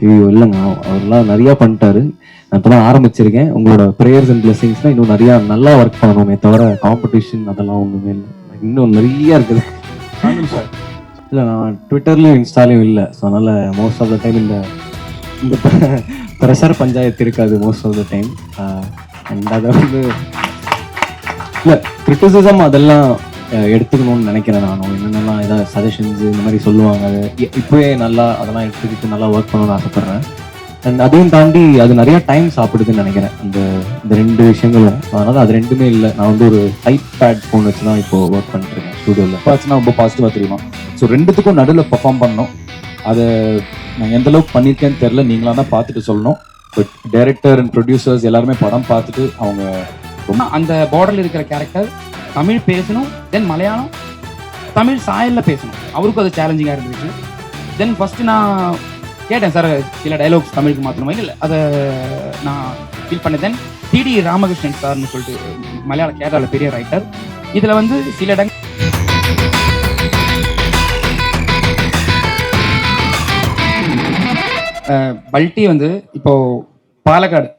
ஐயோ இல்லைங்க, அவர்லாம் நிறையா பண்ணிட்டாரு. நான் இப்போ தான் ஆரம்பிச்சிருக்கேன். உங்களோட ப்ரேயர்ஸ் அண்ட் பிளெஸிங்ஸ்லாம் இன்னும் நிறையா நல்லா ஒர்க் பண்ணணுமே தவிர காம்படிஷன் அதெல்லாம் ஒன்றுமே இல்லை. இன்னும் நிறையா இருக்குது. இல்லை, நான் ட்விட்டர்லையும் இன்ஸ்டாலையும் இல்லை. ஸோ அதனால் மோஸ்ட் ஆஃப் த டைம் இந்த இந்த ப்ரெஷர் பஞ்சாயத்து இருக்காது most of the time. And அதை வந்து இல்லை, கிரிட்டிசிசம் அதெல்லாம் எடுத்துக்கணும்னு நினைக்கிறேன். நானும் என்னென்னலாம் ஏதாவது சஜஷன்ஸ் இந்த மாதிரி சொல்லுவாங்க, அது இப்போவே நல்லா அதெல்லாம் எடுத்துக்கிட்டு நல்லா ஒர்க் பண்ணணும்னு ஆசைப்பட்றேன். அண்ட் அதையும் தாண்டி அது நிறையா டைம் சாப்பிடுதுன்னு நினைக்கிறேன் இந்த இந்த ரெண்டு விஷயங்களும். அதனால் அது ரெண்டுமே இல்லை. நான் வந்து ஒரு டைப் பேட் ஃபோன் வச்சு தான் இப்போது ஒர்க் பண்ணிட்டுருக்கேன் ஸ்டூடியோவில். பார்த்துன்னா ரொம்ப பாசிட்டிவாக தெரியுமா? ஸோ ரெண்டுத்துக்கும் நடுவில் பர்ஃபார்ம் பண்ணணும். அதை நான் எந்த அளவுக்கு பண்ணியிருக்கேன்னு தெரில, நீங்களாம் தான் பார்த்துட்டு சொல்லணும். பட் டைரக்டர் அண்ட் ப்ரொடியூசர்ஸ் எல்லாருமே படம் பார்த்துட்டு அவங்க ரொம்ப அந்த பார்டரில் இருக்கிற கேரக்டர் தமிழ் பேசணும், தென் மலையாளம் தமிழ் சாயலில் பேசணும். அவருக்கும் அது சேலஞ்சிங்காக இருந்துச்சு. தென் ஃபஸ்ட்டு நான் கேட்டேன், சார் சில டைலாக்ஸ் தமிழுக்கு மாற்றணுமா? இல்லை, அதை நான் ஃபீல் பண்ணேன். தென் டிடி ராமகிருஷ்ணன் சார்னு சொல்லிட்டு மலையாள கேரளாவில் பெரிய ரைட்டர். இதில் வந்து சில இடங்கள் பல்ட்டி வந்து இப்போது பாலக்காடு,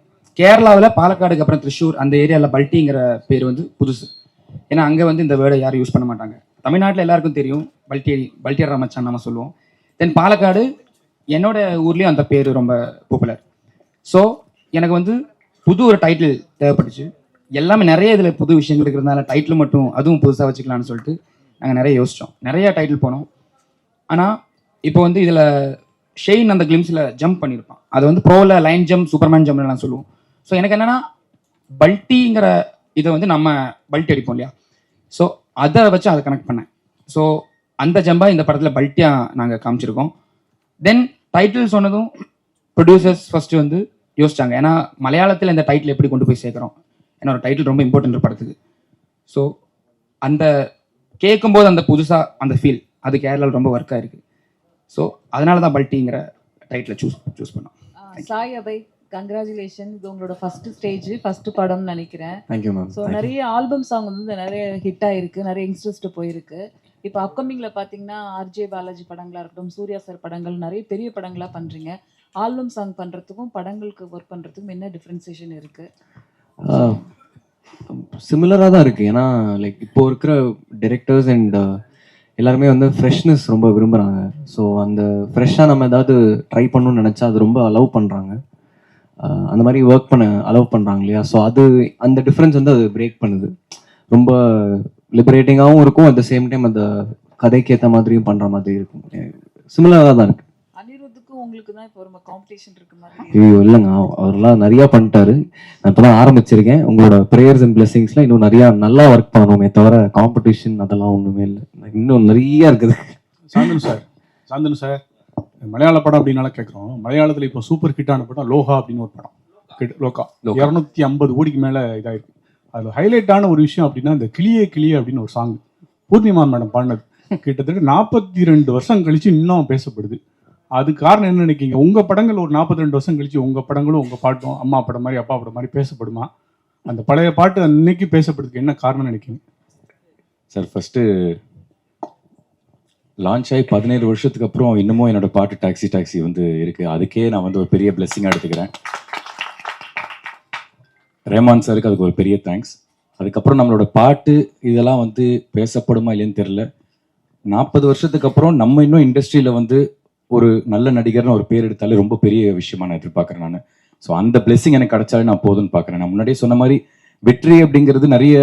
கேரளாவில் பாலக்காடுக்கு அப்புறம் திருச்சூர் அந்த ஏரியாவில் பல்ட்டிங்கிற பேர் வந்து புதுசு. ஏன்னா அங்கே வந்து இந்த வேர்டை யாரும் யூஸ் பண்ண மாட்டாங்க. தமிழ்நாட்டில் எல்லாருக்கும் தெரியும் பல்ட்டியர் ராமச்சான் நம்ம சொல்லுவோம். தென் பாலக்காடு என்னோட ஊர்லேயும் அந்த பேர் ரொம்ப பாப்புலர். ஸோ எனக்கு வந்து புது ஒரு டைட்டில் தேவைப்பட்டுச்சு. எல்லாமே நிறைய இதில் புது விஷயங்கள் இருக்கிறதுனால டைட்டில் மட்டும் அதுவும் புதுசாக வச்சுக்கலான்னு சொல்லிட்டு நாங்கள் நிறைய யோசித்தோம். நிறைய டைட்டில் போனோம். ஆனால் இப்போ வந்து இதில் ஷெயின் அந்த கிளிம்ஸில் ஜம்ப் பண்ணியிருப்பான். அது வந்து ப்ரோவில் லைன் ஜம்ப், சூப்பர்மேன் ஜம்ப்லாம் சொல்லுவோம். ஸோ எனக்கு என்னென்னா பல்ட்டிங்கிற இதை வந்து நம்ம பல்ட்டி அடிப்போம் இல்லையா, ஸோ அதை வச்சு அதை கனெக்ட் பண்ணேன். ஸோ அந்த ஜம்பாக இந்த படத்தில் பல்ட்டியாக நாங்கள் காமிச்சிருக்கோம். தென் டைட்டில் சொன்னதும் ப்ரொடியூசர்ஸ் ஃபஸ்ட்டு வந்து யோசிச்சாங்க. ஏன்னா மலையாளத்தில் இந்த டைட்டில் எப்படி கொண்டு போய் சேர்க்குறோம், ஏன்னா ஒரு டைட்டில் ரொம்ப இம்பார்ட்டன்ட் படத்துக்கு. ஸோ அந்த கேட்கும்போது அந்த புதுசாக அந்த ஃபீல் அது கேரளாவில் ரொம்ப ஒர்க்காக இருக்குது. ஸோ அதனால தான் பல்ட்டிங்கிற டைட்டிலை சூஸ் பண்ணோம். சாய் அபய், கங்க்ராச்சுலேஷன். இது உங்களோட ஃபர்ஸ்ட் ஸ்டேஜ், ஃபர்ஸ்ட் படம்னு நினைக்கிறேன். Thank you ma'am. ஸோ நிறைய ஆல்பம் சாங் வந்து நிறைய ஹிட் ஆயிருக்கு, நிறைய இன்ட்ரெஸ்ட் போயிருக்கு. இப்போ அப்கமிங்கில் பார்த்தீங்கன்னா ஆர்ஜே பாலாஜி படங்களாக இருக்கட்டும், சூர்யா சார் படங்கள், நிறைய பெரிய படங்களாக பண்ணுறீங்க. ஆல்பம் சாங் பண்ணுறதுக்கும் படங்களுக்கு ஒர்க் பண்ணுறதுக்கும் என்ன டிஃப்ரென்சியேஷன் இருக்குது? சிமிலராக தான் இருக்குது. ஏன்னா லைக் இப்போ இருக்கிற டிரெக்டர்ஸ் அண்ட் எல்லாருமே வந்து ஃப்ரெஷ்னஸ் ரொம்ப விரும்புகிறாங்க. ஸோ அந்த ஃப்ரெஷ்ஷாக நம்ம ஏதாவது ட்ரை பண்ணணும்னு நினச்சா அது ரொம்ப அலோவ் பண்ணுறாங்க. அந்த மாதிரி ஒர்க் பண்ண அலோவ் பண்ணுறாங்க இல்லையா. ஸோ அது அந்த டிஃப்ரென்ஸ் வந்து அது பிரேக் பண்ணுது. ரொம்ப லிபரேட்டிங்காகவும் இருக்கும், அட் த சேம் டைம் அந்த கதைக்கு ஏற்ற மாதிரியும் பண்ணுற மாதிரி இருக்கும். சிமிலராக தான் இருக்குது. அனிருத்துக்கும் உங்களுக்கு தான் இப்போ ரொம்ப காம்படிஷன் இருக்கு மாதிரி. ஐயோ இல்லைங்க, அவர்லாம் நிறையா பண்ணிட்டாரு. நான் இப்போ தான் ஆரம்பிச்சிருக்கேன். உங்களோட ப்ரேயர்ஸ் அண்ட் பிளெஸிங்ஸ்லாம் இன்னும் நிறையா நல்லா ஒர்க் பண்ணணுமே தவிர காம்படிஷன் அதெல்லாம் ஒன்றுமே இல்லை. இன்னும் நிறையா இருக்குது. சாந்தனு சார் மலையாள படம் அப்படின்னால கேட்குறோம். மலையாளத்தில் இப்போ சூப்பர் ஹிட்டான படம் லோகா அப்படின்னு ஒரு படம். லோகா 250 கோடிக்கு மேலே இதாகிருக்கு. அதில் ஹைலைட்டான ஒரு விஷயம் அப்படின்னா இந்த கிளியே கிளியே அப்படின்னு ஒரு சாங் பூர்ணிமா மேடம் பாடினது. கிட்டத்தட்ட 42 வருஷம் கழிச்சு இன்னும் பேசப்படுது. அது காரணம் என்ன நினைக்கிங்க? உங்கள் படங்கள் ஒரு 42 வருஷம் கழிச்சு உங்கள் படங்களும் உங்கள் பாட்டும் அம்மா படம் மாதிரி அப்பா படம் மாதிரி பேசப்படுமா? அந்த பழைய பாட்டு அன்னைக்கு பேசப்படுறதுக்கு என்ன காரணம் நினைக்கிங்க சார்? ஃபஸ்ட்டு லான்ச் ஆகி 17 வருஷத்துக்கு அப்புறம் இன்னமும் என்னோட பாட்டு டாக்ஸி வந்து இருக்குது. அதுக்கே நான் வந்து ஒரு பெரிய பிளெஸிங்காக எடுத்துக்கிறேன். ரேமான் சாருக்கு அதுக்கு ஒரு பெரிய தேங்க்ஸ். அதுக்கப்புறம் நம்மளோட பாட்டு இதெல்லாம் வந்து பேசப்படுமா இல்லைன்னு தெரில. 40 வருஷத்துக்கு அப்புறம் நம்ம இன்னும் இண்டஸ்ட்ரியில் வந்து ஒரு நல்ல நடிகர்னு ஒரு பேர் எடுத்தாலே ரொம்ப பெரிய விஷயமா நான் எதிர்பார்க்குறேன் நான். ஸோ அந்த பிளெஸிங் எனக்கு கிடைச்சாலே நான் போதும்னு பார்க்குறேன். நான் முன்னாடியே சொன்ன மாதிரி வெற்றி அப்படிங்கிறது நிறைய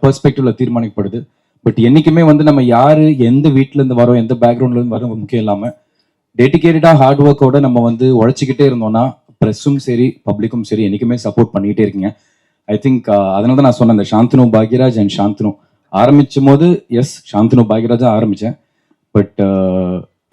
பெர்ஸ்பெக்டிவ்ல தீர்மானிக்கப்படுது. பட் என்றைக்குமே வந்து நம்ம யார் எந்த வீட்டிலேருந்து வரோம், எந்த பேக்ரவுண்ட்லேருந்து வரோம் முக்கியம் இல்லாமல் டெடிக்கேட்டடாக ஹார்ட் ஒர்க்கோட நம்ம வந்து உழைச்சிக்கிட்டே இருந்தோம்னா ப்ரெஸ்ஸும் சரி பப்ளிக்கும் சரி என்றைக்குமே சப்போர்ட் பண்ணிக்கிட்டே இருக்கீங்க. ஐ திங்க் அதனால தான் நான் சொன்னேன், இந்த சாந்தனு பாக்யராஜ் அண்ட் சாந்தனு ஆரம்பிச்சும் போது சாந்தனு பாக்யராஜாக ஆரம்பித்தேன். பட்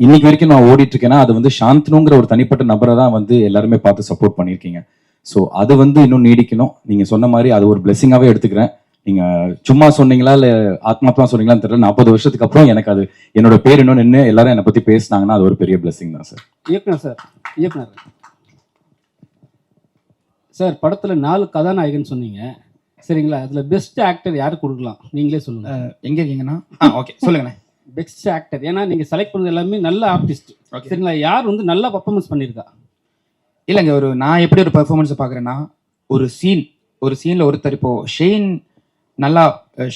இன்னைக்கு வரைக்கும் நான் ஓடிட்டு இருக்கேன்னா அது வந்து சாந்தனுங்கிற ஒரு தனிப்பட்ட நபரை தான் வந்து எல்லாருமே பார்த்து சப்போர்ட் பண்ணியிருக்கீங்க. ஸோ அது வந்து இன்னும் நீடிக்கணும். நீங்கள் சொன்ன மாதிரி அது ஒரு பிளெஸிங்காகவே எடுத்துக்கிறேன். நீங்கள் சும்மா சொன்னீங்களா இல்லை ஆத்மாத்மா சொன்னீங்களான்னு தெரியல, 40 வருஷத்துக்கு அப்புறம் எனக்கு அது என்னோட பேர் இன்னும் நின்று எல்லாரும் என்னை பற்றி பேசினாங்கன்னா அது ஒரு பெரிய பிளெஸிங் தான் சார். இயக்குனர் சார் படத்தில் 4 கதாநாயகன் சொன்னீங்க சரிங்களா? அதில் பெஸ்ட் ஆக்டர் யாருக்கு கொடுக்கலாம் நீங்களே சொல்லுங்கள். எங்கே இருக்கீங்கன்னா ஓகே சொல்லுங்கண்ணே. பெஸ்ட் ஆக்டர், ஏன்னா நீங்கள் செலக்ட் பண்ணது எல்லாமே நல்ல ஆர்டிஸ்ட் சரிங்களா? யார் வந்து நல்லா பர்ஃபார்மன்ஸ் பண்ணியிருக்கா? இல்லைங்க, நான் எப்படி ஒரு பெர்ஃபார்மன்ஸை பார்க்குறேன்னா, ஒரு சீனில் ஒருத்தர் இப்போ ஷெயின் நல்லா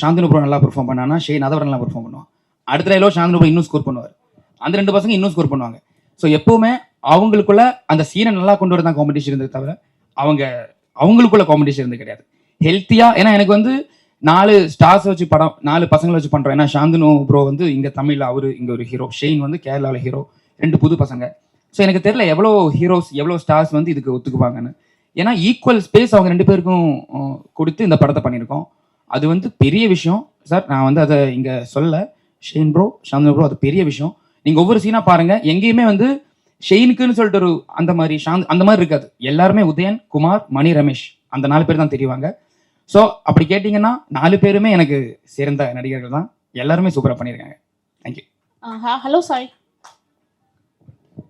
சாந்தனு ப்ரோ நல்லா பெர்ஃபார்ம் பண்ணானா ஷெயின் அதை விட நல்லா பெர்ஃபார்ம் பண்ணுவான். அடுத்த டைலோ சாந்தனு ப்ரோ இன்னும் ஸ்கோர் பண்ணுவார். அந்த 2 பசங்க இன்னும் ஸ்கோர் பண்ணுவாங்க. ஸோ எப்பவுமே அவங்களுக்குள்ள அந்த சீனை நல்லா கொண்டு வரதான் காம்படிஷன் இருந்தது தவிர அவங்களுக்குள்ள காம்படிஷன் இருந்தது கிடையாது. ஹெல்த்தியாக, ஏன்னா எனக்கு வந்து 4 ஸ்டார்ஸ் வச்சு படம் 4 பசங்களை வச்சு பண்ணுறோம். ஏன்னா சாந்தனு ப்ரோ வந்து இங்கே தமிழில் இங்கே ஒரு ஹீரோ, ஷெயின் வந்து கேரளாவில் ஹீரோ, 2 புது பசங்க. ஸோ எனக்கு தெரியல எவ்வளோ ஹீரோஸ் எவ்வளோ ஸ்டார்ஸ் வந்து இதுக்கு ஒத்துக்குவாங்கன்னு. ஏன்னா ஈக்குவல் ஸ்பேஸ் அவங்க 2 பேருக்கும் கொடுத்து இந்த படத்தை பண்ணியிருக்கோம். அது வந்து பெரிய விஷயம் சார். நான் வந்து அதை இங்கே சொல்ல, ஷெயின் ப்ரோ சாந்தனு ப்ரோ அது பெரிய விஷயம். நீங்கள் ஒவ்வொரு சீனாக பாருங்கள், எங்கேயுமே வந்து ஷெயினுக்குன்னு சொல்லிட்டு ஒரு அந்த மாதிரி இருக்காது. எல்லாருமே உதயன், குமார், மணி, ரமேஷ் அந்த 4 பேர் தான் தெரியுவாங்க. ஸோ அப்படி கேட்டிங்கன்னா 4 பேருமே எனக்கு சேர்ந்த நடிகர்கள் தான். எல்லாருமே சூப்பராக பண்ணியிருக்காங்க. Thank you. Hello Sai.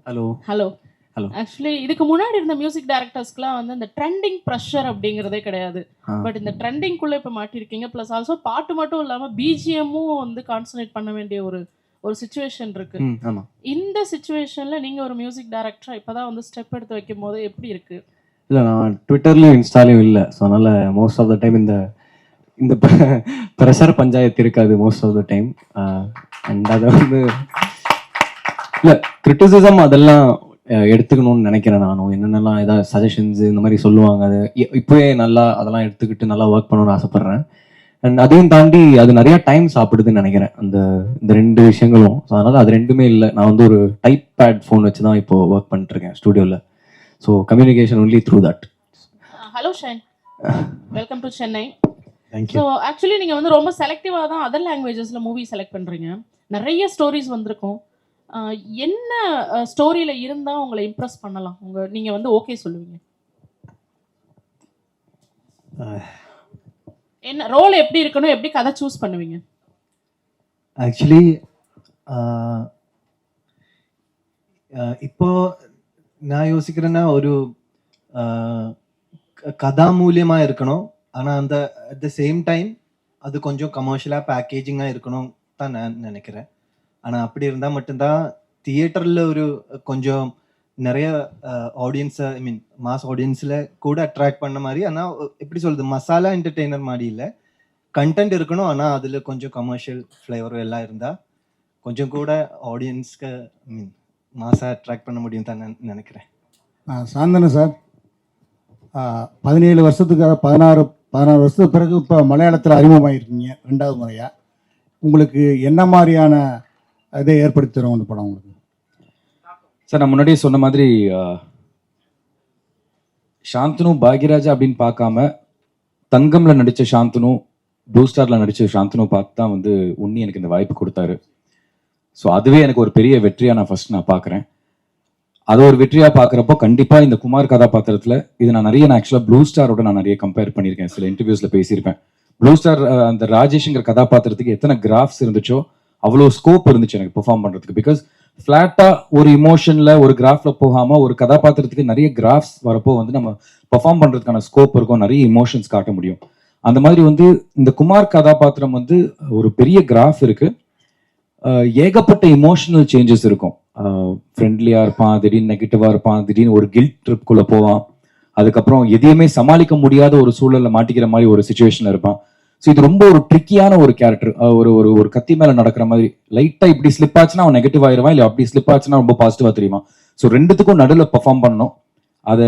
Hello. Hello. Hello. Actually இதுக்கு முன்னாடி இருந்த மியூசிக் டைரக்டர்ஸ்க்குலாம் வந்து இந்த ட்ரெண்டிங் ப்ரெஷர் அப்படிங்கிறதே கிடையாது. பட் இந்த ட்ரெண்டிங்குள்ளே இப்போ மாட்டிருக்கீங்க. ப்ளஸ் ஆல்சோ பாட்டு மட்டும் இல்லாமல் பிஜிஎம்மும் வந்து கான்சன்ட்ரேட் பண்ண வேண்டிய ஒரு சுச்சுவேஷன் இருக்கு. இந்த சுச்சுவேஷன்ல நீங்க ஒரு மியூசிக் டைரக்டரா இப்பதான் வந்து ஸ்டெப் எடுத்து வைக்கும் போது எப்படி இருக்கு? இல்லை, நான் ட்விட்டர்லையும் இன்ஸ்டாலையும் இல்லை. ஸோ அதனால் மோஸ்ட் ஆஃப் த டைம் இந்த ப்ரெஷர் பஞ்சாயத்து இருக்காது most of the time. And அதை வந்து இல்லை, கிரிட்டிசிசம் அதெல்லாம் எடுத்துக்கணும்னு நினைக்கிறேன். நானும் என்னென்னலாம் ஏதாவது சஜஷன்ஸ் இந்த மாதிரி சொல்லுவாங்க, அது இப்போவே நல்லா அதெல்லாம் எடுத்துக்கிட்டு நல்லா ஒர்க் பண்ணணும்னு ஆசைப்பட்றேன். அண்ட் அதையும் தாண்டி அது நிறைய டைம் சாப்பிடுதுன்னு நினைக்கிறேன் இந்த 2 விஷயங்களும். ஸோ அதனால் அது 2மே இல்லை. நான் வந்து ஒரு டைப் பேட் ஃபோன் வச்சு தான் இப்போ ஒர்க் பண்ணிட்டுருக்கேன் ஸ்டூடியோவில். So communication only through that. Hello Shine, welcome to Chennai. Thank you. So actually நீங்கள் வந்து ரொம்ப செலக்டிவாக தான் அதர் லாங்குவேஜஸில் மூவி செலக்ட் பண்ணுறீங்க. நிறைய ஸ்டோரிஸ் வந்திருக்கும். என்ன ஸ்டோரியில் இருந்தால் உங்களை இம்ப்ரெஸ் பண்ணலாம், நீங்கள் வந்து ஓகே சொல்லுவீங்க? என்ன ரோல் எப்படி இருக்கணும், எப்படி கதை சூஸ் பண்ணுவீங்க? ஆக்சுவலி இப்போ நான் யோசிக்கிறேன்னா ஒரு கதாமூல்யமாக இருக்கணும். ஆனால் அட் த சேம் டைம் அது கொஞ்சம் கமர்ஷியலாக பேக்கேஜிங்காக இருக்கணும் தான் நான் நினைக்கிறேன். ஆனால் அப்படி இருந்தால் மட்டும்தான் தியேட்டரில் ஒரு கொஞ்சம் நிறைய ஆடியன்ஸை மாஸ் ஆடியன்ஸில் கூட அட்ராக்ட் பண்ண மாதிரி. ஆனால் எப்படி சொல்கிறது, மசாலா என்டர்டெய்னர் மாதிரி இல்லை, கண்டென்ட் இருக்கணும். ஆனால் அதில் கொஞ்சம் கமர்ஷியல் ஃப்ளேவரும் எல்லாம் இருந்தால் கொஞ்சம் கூட ஆடியன்ஸ்க்கு மாஸாக அட்ராக்ட் பண்ண முடியும் தான் நினைக்கிறேன். சாந்தனு சார், 17 வருஷத்துக்கு 16 வருஷத்துக்கு பிறகு இப்போ மலையாளத்தில் அறிமுகமாகிருக்கீங்க 2வது முறையாக. உங்களுக்கு என்ன மாதிரியான இதை ஏற்படுத்தி தரும் அந்த படம் உங்களுக்கு? சார், நான் முன்னாடியே சொன்ன மாதிரி சாந்தனு பாக்யராஜா அப்படின்னு பார்க்காம தங்கம்ல நடித்த சாந்தனு, ப்ளூ ஸ்டார்ல நடித்த சாந்தனு பார்த்து தான் வந்து உன்னி எனக்கு இந்த வாய்ப்பு கொடுத்தாரு. ஸோ அதுவே எனக்கு ஒரு பெரிய வெற்றியாக நான் பார்க்குறேன். அதை ஒரு வெற்றியாக பார்க்குறப்போ கண்டிப்பாக இந்த குமார் கதாபாத்திரத்தில் இது நான் ஆக்சுவலாக ப்ளூ ஸ்டாரோட நான் நிறைய கம்பேர் பண்ணியிருக்கேன். சில இன்டர்வியூஸில் பேசியிருப்பேன். ப்ளூ ஸ்டார் அந்த ராஜேஷ்ங்கிற கதாபாத்திரத்துக்கு எத்தனை கிராஃப்ஸ் இருந்துச்சோ அவ்வளோ ஸ்கோப் இருந்துச்சு எனக்கு பெர்ஃபார்ம் பண்ணுறதுக்கு. பிகாஸ் ஃப்ளாட்டாக ஒரு இமோஷனில் ஒரு கிராஃபில் போகாமல் ஒரு கதாபாத்திரத்துக்கு நிறைய கிராஃப்ஸ் வரப்போ வந்து நம்ம பெர்ஃபார்ம் பண்ணுறதுக்கான ஸ்கோப் இருக்கும், நிறைய இமோஷன்ஸ் காட்ட முடியும். அந்த மாதிரி வந்து இந்த குமார் கதாபாத்திரம் வந்து ஒரு பெரிய கிராஃப் இருக்குது, ஏகப்பட்ட இமோஷனல் சேஞ்சஸ் இருக்கும். ஃப்ரெண்ட்லியாக இருப்பான், திடீர்னு நெகட்டிவாக இருப்பான், திடீர்னு ஒரு கில்ட் ட்ரிப்குள்ளே போவான், அதுக்கப்புறம் எதையுமே சமாளிக்க முடியாத ஒரு சூழலில் மாட்டிக்கிற மாதிரி ஒரு சுச்சுவேஷனில் இருப்பான். ஸோ இது ரொம்ப ஒரு ட்ரிக்கியான ஒரு கேரக்டர். ஒரு கத்தி மேலே நடக்கிற மாதிரி லைட்டாக இப்படி ஸ்லிப் ஆச்சுன்னா அவன் நெகட்டிவ் ஆயிடுவான், இல்லை அப்படி ஸ்லிப் ஆச்சுன்னா ரொம்ப பாசிட்டிவாக தெரியுமா. ஸோ 2த்துக்கும் நடுவில் பெர்ஃபார்ம் பண்ணணும். அதை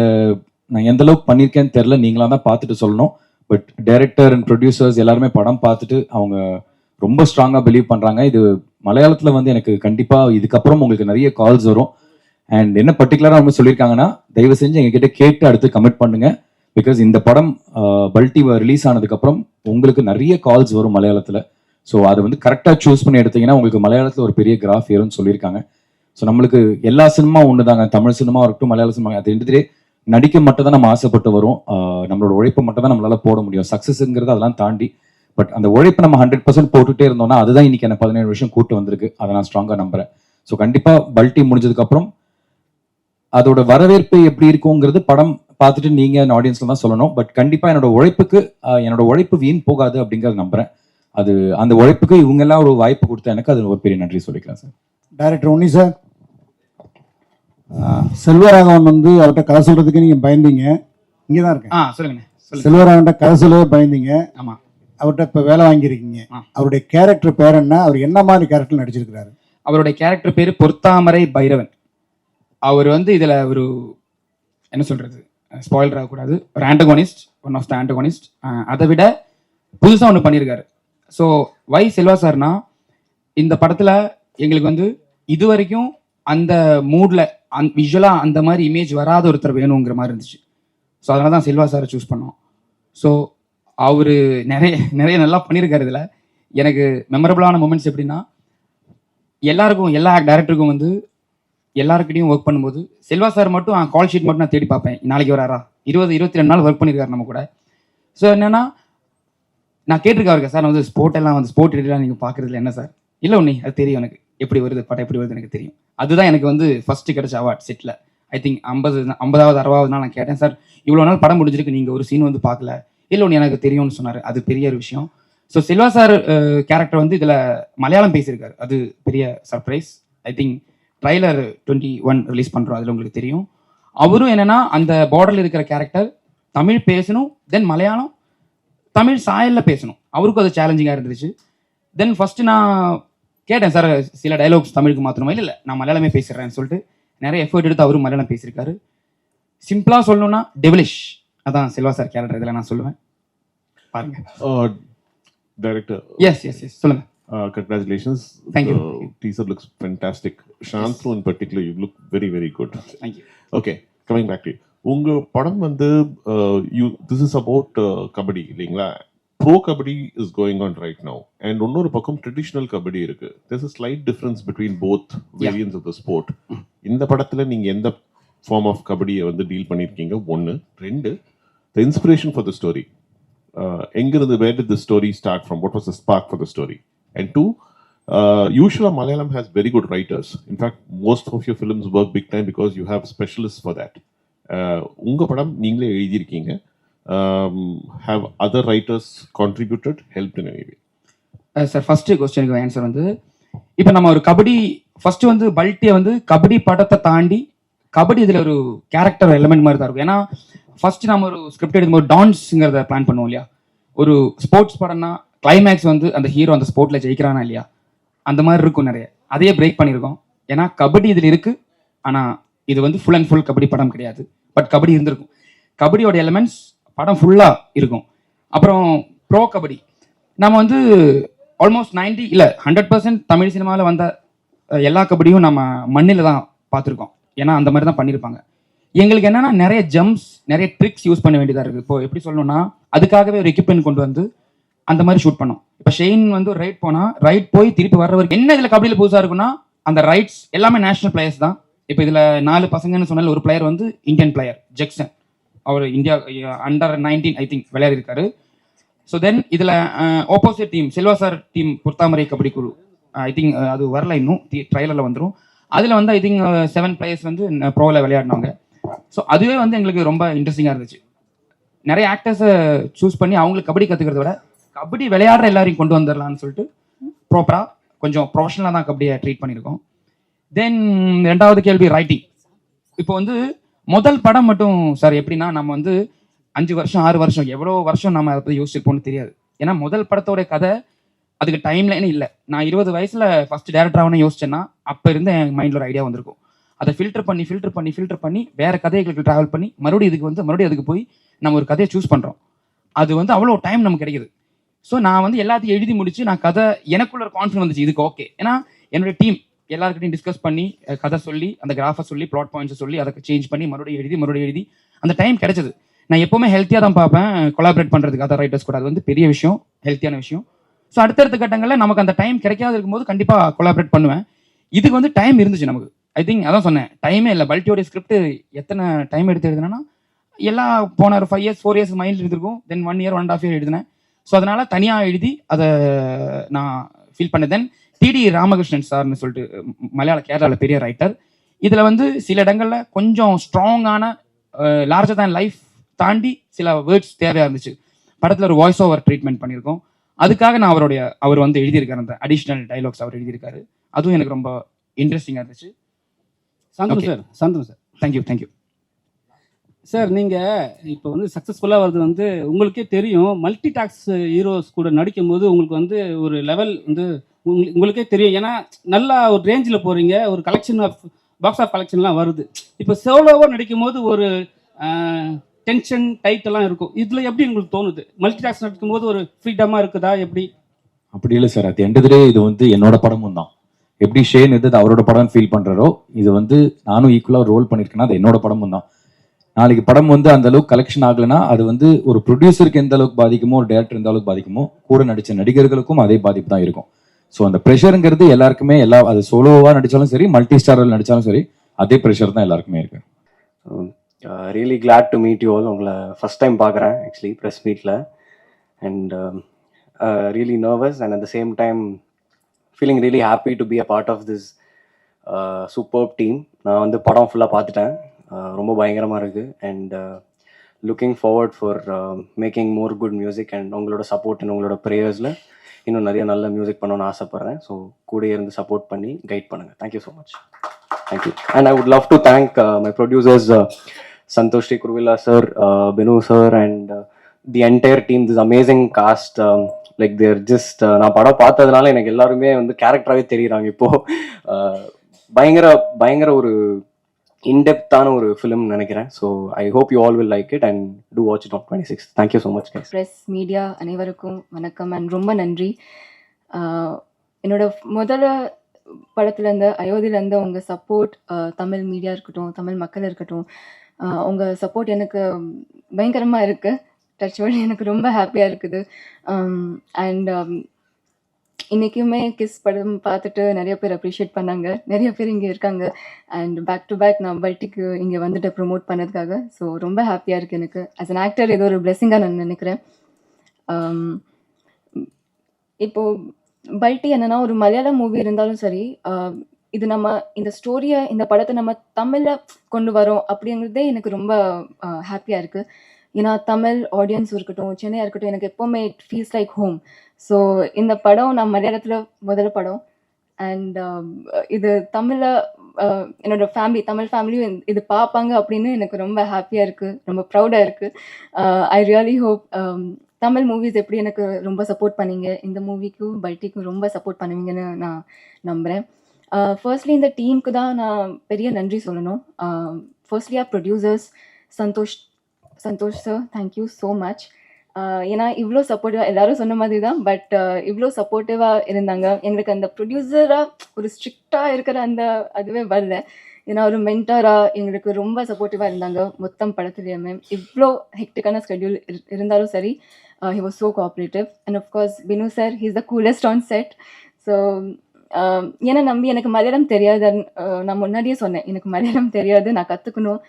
நான் எந்த அளவுக்கு பண்ணியிருக்கேன்னு தெரில, நீங்களாக தான் பார்த்துட்டு சொல்லணும். பட் டைரக்டர் அண்ட் ப்ரொடியூசர்ஸ் எல்லாருமே படம் பார்த்துட்டு அவங்க ரொம்ப ஸ்ட்ராங்காக பிலீவ் பண்ணுறாங்க. இது மலையாளத்தில் வந்து எனக்கு கண்டிப்பாக இதுக்கப்புறம் உங்களுக்கு நிறைய கால்ஸ் வரும். அண்ட் என்ன பர்டிகுலராக அவங்க சொல்லியிருக்காங்கன்னா, தயவு செஞ்சு எங்ககிட்ட கேட்டு அடுத்து கமிட் பண்ணுங்க. பிகாஸ் இந்த படம் பல்டி ரிலீஸ் ஆனதுக்கப்புறம் உங்களுக்கு நிறைய கால்ஸ் வரும் மலையாளத்தில். ஸோ அதை வந்து கரெக்டாக சூஸ் பண்ணி எடுத்தீங்கன்னா உங்களுக்கு மலையாளத்தில் ஒரு பெரிய கிராஃப் ஏறும்னு சொல்லியிருக்காங்க. ஸோ நம்மளுக்கு எல்லா சினிமா ஒன்று தாங்க, தமிழ் சினிமா இருக்கட்டும் மலையாள சினிமா, அது ரெண்டுத்திலே நடிக்க மட்டும் தான் நம்ம ஆசைப்பட்டு வரும். நம்மளோட உழைப்பை மட்டும் தான் நம்மளால போட முடியும். சக்ஸஸ்ங்கிறது அதெல்லாம் தாண்டி. பட் அந்த உழைப்பை நம்ம 100% போட்டுகிட்டே இருந்தோம்னா அதுதான் இன்னைக்கு என்ன 17 வருஷம் கூட்டு வந்திருக்கு. அதை நான் ஸ்ட்ராங்காக நம்புறேன். ஸோ கண்டிப்பாக பல்டி முடிஞ்சதுக்கப்புறம் அதோட வரவேற்பு எப்படி இருக்குங்கிறது படம் பார்த்துட்டு நீங்கள் ஆடியன்ஸ்ல தான் சொல்லணும். பட் கண்டிப்பாக என்னோட உழைப்பு வீண் போகாது அப்படிங்கிறத நம்புறேன். அது அந்த உழைப்புக்கு இவங்க எல்லாம் ஒரு வாய்ப்பு கொடுத்தா எனக்கு அது ஒரு பெரிய நன்றி சொல்லிக்கலாம் சார். டைரக்டர் உன்னி சார், செல்வராகவன் வந்து அவர்கிட்ட கதை சொல்கிறதுக்கு நீங்கள் பயந்தீங்க. இங்கே தான் இருக்கேன். சொல்லுங்கண்ணே சொல்லுங்க. செல்வராகவன்கிட்ட கதை சொல்லவே பயந்தீங்க. ஆமாம். அவர்கிட்ட இப்போ வேலை வாங்கியிருக்கீங்க. ஆ. அவருடைய கேரக்டர் பேர் என்ன? அவர் என்ன மாதிரி கேரக்டர் நடிச்சிருக்கிறாரு? அவருடைய கேரக்டர் பேர் பொற்தாமரை பைரவன். அவர் வந்து இதில் ஒரு என்ன சொல்கிறது, ஸ்பாயிலர் ஆகக்கூடாது, ஒரு antagonist, one of the antagonist. அதை விட புதுசாக ஒன்று பண்ணியிருக்காரு. ஸோ வை செல்வா சார்னா, இந்த படத்தில் எங்களுக்கு வந்து இது வரைக்கும் அந்த மூடில் விஷுவலாக அந்த மாதிரி இமேஜ் வராத ஒருத்தர் வேணுங்கிற மாதிரி இருந்துச்சு. ஸோ அதனால தான் செல்வா சாரை சூஸ் பண்ணோம். ஸோ அவர் நிறைய நிறைய நல்லா பண்ணியிருக்காரு. இதில் எனக்கு மெமரபிளான மூமெண்ட்ஸ் எப்படின்னா, எல்லாருக்கும் எல்லா டேரக்டருக்கும் வந்து எல்லாருக்கிட்டையும் ஒர்க் பண்ணும்போது செல்வா சார் மட்டும் கால் ஷீட் மட்டும் நான் தேடி பார்ப்பேன், நாளைக்கு வராரா, 22 நாள் ஒர்க் பண்ணியிருக்காரு நம்ம கூட. ஸோ என்னன்னா, நான் கேட்டிருக்கேன் அவருக்கு, சார் நான் வந்து ஸ்போர்ட் எடிட்லாம் நீங்கள் பார்க்குறதுல என்ன சார்? இல்லை ஒன்று அது தெரியும் எனக்கு, எப்படி வருது படம் எப்படி வருது எனக்கு தெரியும். அதுதான் எனக்கு வந்து ஃபஸ்ட்டு கிடைச்ச அவார்ட் செட்டில். ஐ திங்க் 50வது 60வது நாள் நான் கேட்டேன், சார் இவ்வளோ நாள் படம் முடிஞ்சிருக்கு, நீங்கள் ஒரு சீன் வந்து பார்க்கல. இல்லை ஒன்று எனக்கு தெரியும்னு சொன்னார். அது பெரிய ஒரு விஷயம். ஸோ செல்வா சார் கேரக்டர் வந்து இதில் மலையாளம் பேசியிருக்காரு. அது பெரிய surprise. I think trailer 21 release பண்ணுறோம், அதில் உங்களுக்கு தெரியும். அவரும் என்னென்னா அந்த பார்டரில் இருக்கிற கேரக்டர் தமிழ் பேசணும், தென் மலையாளம் தமிழ் சாயலில் பேசணும். அவருக்கும் அது சேலஞ்சிங்காக இருந்துச்சு. தென் ஃபஸ்ட்டு நான் கேட்டேன், சார் சில டைலாக்ஸ் தமிழுக்கு மாற்றணுமா? இல்லை நான் மலையாளமே பேசுகிறேன்னு சொல்லிட்டு நிறைய எஃபர்ட் எடுத்து அவரும் மலையாளம் பேசியிருக்காரு. சிம்பிளாக சொல்லணும்னா டெவலிஷ், அதான் செல்வா சார் கேரக்டர். இதில் நான் சொல்லுவேன், பாருங்க. டைரக்டர், எஸ் எஸ் எஸ் சொல்லுங்க. Congratulations. Thank you. The teaser looks fantastic. Shantru in particular, you look very, very good. Thank you. Okay, coming back to you. உங்க படம் வந்து this is about கபடி இல்லைங்களா? Bro kabaddi is going on right now, and இன்னொரு பக்கம் traditional kabaddi இருக்கு. there's a slight difference between both variants of the sport. இந்த படத்துல நீங்க எந்த ஃபார்ம் ஆஃப் கபடியை வந்து டீல் பண்ணியிருக்கீங்க? ஒன்று. ரெண்டு, the inspiration for the story. எங்கிருந்து, where did the story start from? What was the spark for the story? And two, usually Malayalam has very good writers. In fact, most of your films work big time because you have specialists for that. உங்க படம் நீங்களே எழுதியிருக்கீங்க. Have other writers contributed, helped in any way? Sir first கொஸ்டினுக்கு answer வந்து, இப்போ நம்ம ஒரு kabaddi first வந்து பல்ட்டியை வந்து கபடி படத்தை தாண்டி கபடி இதில் ஒரு கேரக்டர் எலிமெண்ட் மாதிரி தான் இருக்கும். ஏன்னா ஃபர்ஸ்ட் நம்ம ஒரு ஸ்கிரிப்ட் எடுக்கும்போது டான்ஸுங்கிறத பிளான் பண்ணுவோம் இல்லையா? ஒரு ஸ்போர்ட்ஸ் படம்னா கிளைமேக்ஸ் வந்து அந்த ஹீரோ அந்த ஸ்போர்ட்டில் ஜெயிக்கிறானா இல்லையா, அந்த மாதிரி இருக்கும் நிறைய. அதையே பிரேக் பண்ணியிருக்கோம். ஏன்னா கபடி இதில் இருக்குது, ஆனால் இது வந்து ஃபுல் அண்ட் ஃபுல் கபடி படம் கிடையாது. பட் கபடி இருந்திருக்கும், கபடியோட எலிமெண்ட்ஸ் படம் ஃபுல்லாக இருக்கும். அப்புறம் ப்ரோ கபடி நம்ம வந்து ஆல்மோஸ்ட் 90 இல்லை 100% தமிழ் சினிமாவில் வந்த எல்லா கபடியும் நம்ம மண்ணில் தான் பார்த்துருக்கோம். ஏன்னா அந்த மாதிரி தான் பண்ணியிருப்பாங்க. எங்களுக்கு என்னென்னா நிறைய ஜம்ப்ஸ், நிறைய ட்ரிக்ஸ் யூஸ் பண்ண வேண்டியதாக இருக்குது. இப்போ எப்படி சொல்லணும்னா, அதுக்காகவே ஒரு எக்யூப்மெண்ட் கொண்டு வந்து அந்த மாதிரி ஷூட் பண்ணோம். இப்போ ஷெயின் வந்து ஒரு ரைட் போனால் ரைட் போய் திருப்பி வர்ற வரைக்கும் என்ன இதில் கபடியில் புதுசாக இருக்குன்னா, அந்த ரைட்ஸ் எல்லாமே நேஷனல் பிளேயர்ஸ் தான். இப்போ இதில் 4 பசங்கன்னு சொன்னால ஒரு பிளேயர் வந்து இந்தியன் பிளேயர் ஜெக்சன், அவர் இந்தியா அண்டர் 19 ஐ திங்க் விளையாடிருக்காரு. ஸோ தென் இதில் opposite team Selva sir team Porthamarai kabaddi குழு, ஐ திங்க் அது வரல இன்னும், ட்ரைலரில் வந்துடும். அதில் வந்து ஐ திங்க் 7 பிளேயர்ஸ் வந்து ப்ரோவில் விளையாடினாங்க. ஸோ அதுவே வந்து எங்களுக்கு ரொம்ப இன்ட்ரெஸ்டிங்காக இருந்துச்சு. நிறைய ஆக்டர்ஸை சூஸ் பண்ணி அவங்களுக்கு கபடி கற்றுக்கிறத விட கபடி விளையாடுற எல்லாரையும் கொண்டு வந்துடலான்னு சொல்லிட்டு ப்ராப்பராக கொஞ்சம் ப்ரொஃபஷனலாக தான் கபடியை ட்ரீட் பண்ணியிருக்கோம். தென் ரெண்டாவது கேள்வி ரைட்டிங். இப்போ வந்து முதல் படம் மட்டும் சார் எப்படின்னா, நம்ம வந்து 5 வருஷம் 6 வருஷம் எவ்வளோ வருஷம் நம்ம அதை பற்றி யோசிச்சிருப்போம்னு தெரியாது. ஏன்னா முதல் படத்தோட கதை அதுக்கு டைம் லைனே இல்லை. நான் 20 வயசில் ஃபஸ்ட் டேரக்டர் ஆகணும்னு யோசிச்சேன்னா அப்போ இருந்து என் மைண்டில் ஒரு ஐடியா வந்திருக்கும். அதை ஃபில்டர் பண்ணி வேறு கதைகளுக்கு ட்ராவல் பண்ணி மறுபடியும் அதுக்கு போய் நம்ம ஒரு கதையை சூஸ் பண்ணுறோம். அது வந்து அவ்வளோ டைம் நமக்கு கிடைக்குது. ஸோ நான் வந்து எல்லாத்தையும் எழுதி முடிச்சு நான் கதை எனக்குள்ள ஒரு கான்ஃபிடன்ஸ் வந்துச்சு, இதுக்கு ஓகே. ஏன்னா என்னோட டீம் எல்லாருக்கிட்டையும் டிஸ்கஸ் பண்ணி கதை சொல்லி அந்த கிராஃபை சொல்லி ப்ளாட் பாயிண்ட்ஸை சொல்லி அதை சேஞ்ச் பண்ணி மறுபடியும் எழுதி அந்த டைம் கிடைச்சது. நான் எப்போவுமே ஹெல்த்தியாக தான் பார்ப்பேன் கொலாபரேட் பண்ணுறதுக்கு அதர் ரைட்டர்ஸ் கூட. அது வந்து பெரிய விஷயம், ஹெல்த்தியான விஷயம். ஸோ அடுத்தடுத்த கட்டங்களில் நமக்கு அந்த டைம் கிடைக்காது இருக்கும்போது கண்டிப்பாக கொலாபரேட் பண்ணுவேன். இதுக்கு வந்து டைம் இருந்துச்சு நமக்கு. ஐ திங்க் அதான் சொன்னேன், டைமே இல்லை. பல்ட்டியோடைய ஸ்கிரிப்ட் எத்தனை டைம் எடுத்து எழுதுனா, எல்லாம் போன ஒரு 5 years 4 years மைண்டில் இருந்திருக்கும். தென் 1 year 1.5 year எழுதினேன். ஸோ அதனால் தனியாக எழுதி அதை நான் ஃபீல் பண்ணேன். தென் டிடி ராமகிருஷ்ணன் சார்னு சொல்லிட்டு கேரளாவில் பெரிய ரைட்டர். இதில் வந்து சில இடங்களில் கொஞ்சம் ஸ்ட்ராங்கான லார்ஜர் தேன் லைஃப் தாண்டி சில வேர்ட்ஸ் தேவையாக இருந்துச்சு. படத்தில் ஒரு வாய்ஸ் ஓவர் ட்ரீட்மெண்ட் பண்ணியிருக்கோம். அதுக்காக நான் அவர் வந்து எழுதியிருக்காரு, அந்த அடிஷ்னல் டைலாக்ஸ் அவர் எழுதியிருக்காரு. அதுவும் எனக்கு ரொம்ப இன்ட்ரெஸ்டிங்காக இருந்துச்சு. Shanthnu Okay. Sir, Shanthnu sir. Thank you. Sir நீங்கள் இப்போ வந்து சக்ஸஸ்ஃபுல்லாக வருது வந்து உங்களுக்கே தெரியும். மல்டி டாக்ஸ் ஹீரோஸ் கூட நடிக்கும்போது உங்களுக்கு வந்து ஒரு லெவல் வந்து உங்களுக்கே தெரியும். ஏன்னா நல்லா ஒரு ரேஞ்சில் போகிறீங்க. ஒரு கலெக்ஷன் ஆஃப் பாக்ஸ் ஆஃப் கலெக்ஷன்லாம் வருது. இப்போ சோலோவாக நடிக்கும்போது ஒரு டென்ஷன் டைட் எல்லாம் இருக்கும். இதில் எப்படி உங்களுக்கு தோணுது? மல்டி டாக்ஸ் நடிக்கும்போது ஒரு ஃப்ரீடமாக இருக்குதா எப்படி? அப்படி இல்லை sir. At end of the day இது வந்து என்னோட படமும் தான். எப்படி ஷேன் இது அவரோட படம் ஃபீல் பண்றாரோ, இது வந்து நானும் ஈக்குவலாக ரோல் பண்ணியிருக்கேன்னா அது என்னோட படமும் தான். நாளைக்கு படம் வந்து அந்த அளவுக்கு கலெக்ஷன் ஆகலைன்னா அது வந்து ஒரு ப்ரொடியூசருக்கு எந்த அளவுக்கு பாதிக்குமோ, ஒரு டேரக்டர் எந்த அளவுக்கு பாதிக்குமோ, கூட நடிச்ச நடிகர்களுக்கும் அதே பாதிப்பு தான் இருக்கும். ஸோ அந்த ப்ரெஷருங்கிறது எல்லாருக்குமே அது சோலோவாக நடித்தாலும் சரி, மல்டி ஸ்டாரில் நடித்தாலும் சரி, அதே ப்ரெஷர் தான் எல்லாருக்குமே இருக்கு. Really glad to meet you all. உங்களை ஃபஸ்ட் டைம் பார்க்குறேன் ஆக்சுவலி ப்ரெஸ் மீட்டில். And really nervous and at the same time feeling really happy to be a part of this superb team. நான் வந்து படம் ஃபுல்லாக பார்த்துட்டேன். ரொம்ப பயங்கரமாக இருக்குது. And looking forward for making more good music and உங்களோட சப்போர்ட் அண்ட் உங்களோட ப்ரேயர்ஸில் இன்னும் நிறைய நல்ல மியூசிக் பண்ணணும்னு ஆசைப்பட்றேன். ஸோ கூட இருந்து சப்போர்ட் பண்ணி கைட் பண்ணுங்கள். Thank you so much. Thank you. And I would love to thank my producers Santosh Sri Kuruvilla sir, Binu sir, and the entire team. This amazing cast. Like they're just நான் படம் பார்த்ததுனால எனக்கு எல்லாருமே வந்து கேரக்டராகவே தெரியுறாங்க. இப்போ பயங்கர ஒரு இன்டெப்த்தான ஒரு ஃபிலிம் நினைக்கிறேன். So I hope you all will like it and do watch it on 26. Thank you so much guys. Press media அனைவருக்கும் வணக்கம் அண்ட் ரொம்ப நன்றி. என்னோட முதல்ல படத்துலேருந்து அயோத்தியிலேருந்து உங்கள் சப்போர்ட், தமிழ் மீடியா இருக்கட்டும், தமிழ் மக்கள் இருக்கட்டும், உங்கள் சப்போர்ட் எனக்கு பயங்கரமாக இருக்குது. டச்வோட் எனக்கு ரொம்ப ஹாப்பியாக இருக்குது. அண்ட் இன்றைக்குமே கிஸ் படம் பார்த்துட்டு நிறைய பேர் அப்ரிஷியேட் பண்ணாங்க. நிறைய பேர் இங்கே இருக்காங்க. அண்ட் பேக் டு பேக் நான் பல்ட்டிக்கு இங்கே வந்துட்டு ப்ரொமோட் பண்ணதுக்காக. ஸோ ரொம்ப ஹாப்பியாக இருக்குது எனக்கு. ஆஸ் அன் ஆக்டர் இது ஒரு பிளெஸிங்காக நான் நினைக்கிறேன். இப்போது பல்ட்டி என்னென்னா ஒரு மலையாள மூவி இருந்தாலும் சரி, இது நம்ம இந்த ஸ்டோரியை, இந்த படத்தை நம்ம தமிழில் கொண்டு வரோம் அப்படிங்கிறதே எனக்கு ரொம்ப ஹாப்பியாக இருக்குது. ஏன்னா தமிழ் ஆடியன்ஸ் இருக்கட்டும், சென்னையாக இருக்கட்டும், எனக்கு எப்போவுமே it feels like home. So இந்த படம் நான் மலையாளத்தில் முதல் படம். அண்ட் இது தமிழில் என்னோட ஃபேமிலி, தமிழ் ஃபேமிலியும் இது பார்ப்பாங்க அப்படின்னு எனக்கு ரொம்ப ஹாப்பியாக இருக்குது, ரொம்ப ப்ரௌடாக இருக்குது. I really hope Tamil movies எப்படி எனக்கு ரொம்ப சப்போர்ட் பண்ணீங்க, இந்த மூவிக்கும் பல்ட்டிக்கும் ரொம்ப சப்போர்ட் பண்ணுவீங்கன்னு நான் நம்புகிறேன். ஃபர்ஸ்ட்லி இந்த டீமுக்கு தான் நான் பெரிய நன்றி சொல்லணும். ஃபர்ஸ்ட்லியாக producers Santhosh sir, thank you so much. ஏன்னா இவ்வளோ சப்போர்ட்டிவாக, எல்லாரும் சொன்ன மாதிரி தான், பட் இவ்வளோ சப்போர்ட்டிவாக இருந்தாங்க. எங்களுக்கு அந்த ப்ரொடியூசராக ஒரு ஸ்ட்ரிக்டாக இருக்கிற அந்த அதுவே வரல. ஏன்னா ஒரு மென்டராக எங்களுக்கு ரொம்ப சப்போர்ட்டிவாக இருந்தாங்க மொத்தம் படத்துலேயுமே. இவ்வளோ ஹெக்டிக்கான ஸ்கெட்யூல் இருந்தாலும் சரி, he was so cooperative. And of course Binu sir, he is the coolest on set. So ஏன்னா நம்பி எனக்கு மலையாளம் தெரியாது. நான் முன்னாடியே சொன்னேன், எனக்கு மலையாளம் தெரியாது, நான் கற்றுக்கணும்.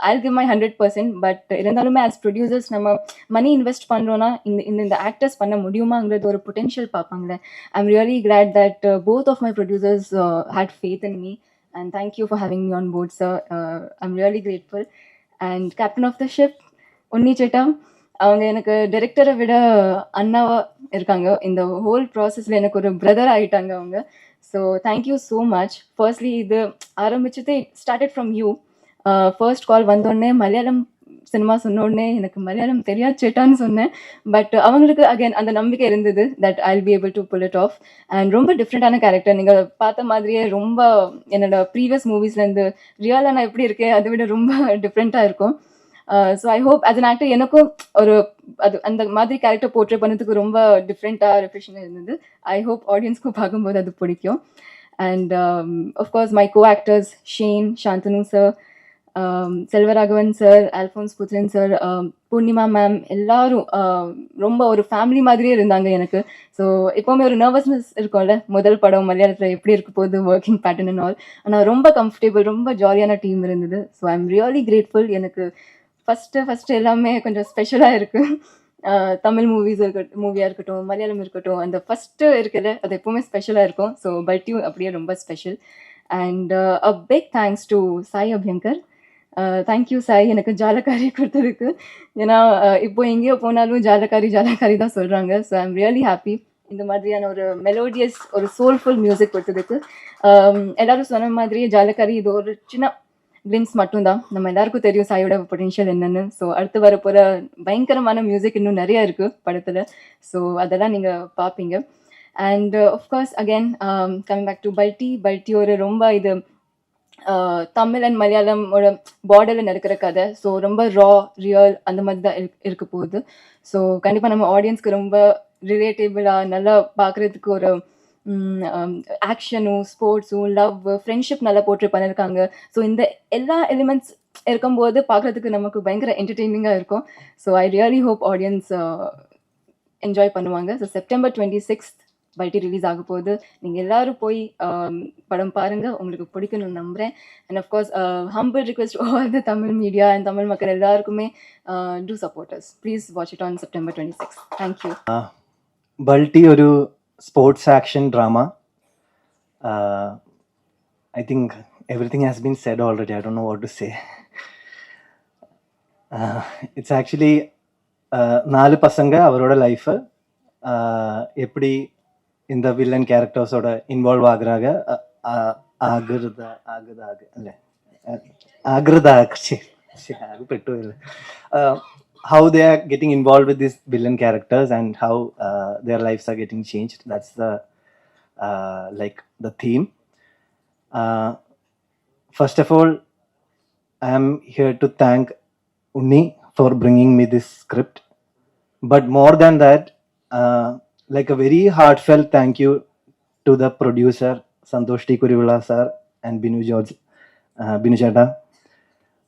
I'll give my 100%. பட் இருந்தாலுமே ஆஸ் ப்ரொடியூசர்ஸ் நம்ம மணி இன்வெஸ்ட் பண்ணுறோன்னா இந்த ஆக்டர்ஸ் பண்ண முடியுமாங்கிறது ஒரு பொட்டென்ஷியல் பார்ப்பாங்களே. I'm really glad that both of my producers had faith in me. And thank you for having me on board, sir. I'm really grateful. And captain of the ship, உன்னி சேட்டா, அவங்க எனக்கு டைரக்டரை விட அண்ணாவா இருக்காங்க. இந்த ஹோல் ப்ராசஸில் எனக்கு ஒரு பிரதர் ஆகிட்டாங்க அவங்க. So thank you so much. Firstly இது ஆரம்பிச்சது ஸ்டார்டட் ஃப்ரம் யூ. ஃபர்ஸ்ட் கால் வந்தோடனே மலையாளம் சினிமா சொன்னோடனே எனக்கு மலையாளம் தெரியாது சேட்டான்னு சொன்னேன். பட் அவங்களுக்கு அகைன் அந்த நம்பிக்கை இருந்தது that I will be able to pull it off. And ரொம்ப டிஃப்ரெண்ட்டான கேரக்டர், நீங்கள் பார்த்த மாதிரியே ரொம்ப என்னோட ப்ரீவியஸ் மூவிஸ்லேருந்து ரியலாக நான் எப்படி இருக்கேன் அதை விட ரொம்ப டிஃப்ரெண்ட்டாக இருக்கும். So I hope as an actor எனக்கும் ஒரு அந்த மாதிரி கேரக்டர் போர்ட்ரே பண்ணதுக்கு ரொம்ப டிஃப்ரெண்ட்டாக ரிஃப்ரெஷிங்காக இருந்தது. ஐ ஹோப் ஆடியன்ஸ்க்கும் பார்க்கும்போது அது பிடிக்கும். And of course my co actors Shane, Shanthanu sir, Selvaraghavan sir, Alphonse Puthren sir, Poornima ma'am, எல்லாரும் ரொம்ப ஒரு ஃபேமிலி மாதிரியே இருந்தாங்க எனக்கு. ஸோ எப்போவுமே ஒரு நர்வஸ்னஸ் இருக்கும்ல, முதல் படம் மலையாளத்தில் எப்படி இருக்க போகுது, ஒர்க்கிங் பேட்டர்ன் அண்ட் ஆல். ஆனால் ரொம்ப கம்ஃபர்டபுள், ரொம்ப ஜாலியான டீம் இருந்தது. So I am really grateful. எனக்கு ஃபஸ்ட்டு எல்லாமே கொஞ்சம் ஸ்பெஷலாக இருக்குது. தமிழ் மூவியாக இருக்கட்டும், மலையாளம் இருக்கட்டும், அந்த ஃபஸ்ட்டு இருக்குல்ல அது எப்போவுமே ஸ்பெஷலாக இருக்கும். ஸோ பல்ட்டியும் அப்படியே ரொம்ப special. And a big thanks to Sai Abhyankar. Thank you Sai, எனக்கு ஜாலக்காரி கொடுத்ததுக்கு. ஏன்னா இப்போ எங்கேயோ போனாலும் ஜாலக்காரி தான் சொல்கிறாங்க. So I am really happy. இந்த மாதிரியான ஒரு மெலோடியஸ் ஒரு சோல்ஃபுல் மியூசிக் கொடுத்ததுக்கு. எல்லாரும் சொன்ன மாதிரி ஜாலக்காரி இது ஒரு சின்ன கிளிம்ஸ் மட்டும்தான். நம்ம எல்லாருக்கும் தெரியும் சாயோட பொட்டென்ஷியல் என்னன்னு. ஸோ அடுத்து வரப்போகிற பயங்கரமான மியூசிக் இன்னும் நிறையா இருக்குது படத்தில். ஸோ அதெல்லாம் நீங்கள் பார்ப்பீங்க. And of course again coming back to Balti ஒரு ரொம்ப இது தமிழ் அண்ட் மலையாளமோட பார்டரில் நடக்கிற கதை. ஸோ ரொம்ப ரியல் அந்த மாதிரி தான் இருக்க போகுது. ஸோ கண்டிப்பாக நம்ம ஆடியன்ஸ்க்கு ரொம்ப ரிலேட்டபிளாக நல்லா பார்க்குறதுக்கு ஒரு ஆக்ஷனும் ஸ்போர்ட்ஸும் லவ் ஃப்ரெண்ட்ஷிப் நல்லா போட்டு பண்ணியிருக்காங்க. ஸோ இந்த எல்லா எலிமெண்ட்ஸ் இருக்கும்போது பார்க்குறதுக்கு நமக்கு பயங்கர என்டர்டெய்னிங்காக இருக்கும். So I really hope audience enjoy பண்ணுவாங்க. ஸோ September 26 பல்டி ரிலீஸ் ஆக போகுது. நீங்கள் எல்லாரும் போய் படம் பாருங்கள், உங்களுக்கு பிடிக்கணும்னு நம்புகிறேன். And of course humble request all the Tamil media and Tamil மக்கள் எல்லாருக்குமே to supporters. Please watch it on September 26. Thank you. Balti ஒரு sports action drama. I think everything has been said already. I don't know what to say. It's actually 4 பசங்க அவரோட life எப்படி இந்த villain கேரக்டர்ஸோட involve ஆகுறாங்க. How they are getting involved with these villain characters and how their lives are getting changed. That's the like the theme. First of all, I am here to thank Unni for bringing me this script. But more than that, like a very heartfelt thank you to the producer Santosh T. Kurivula sir and Binu Chadha,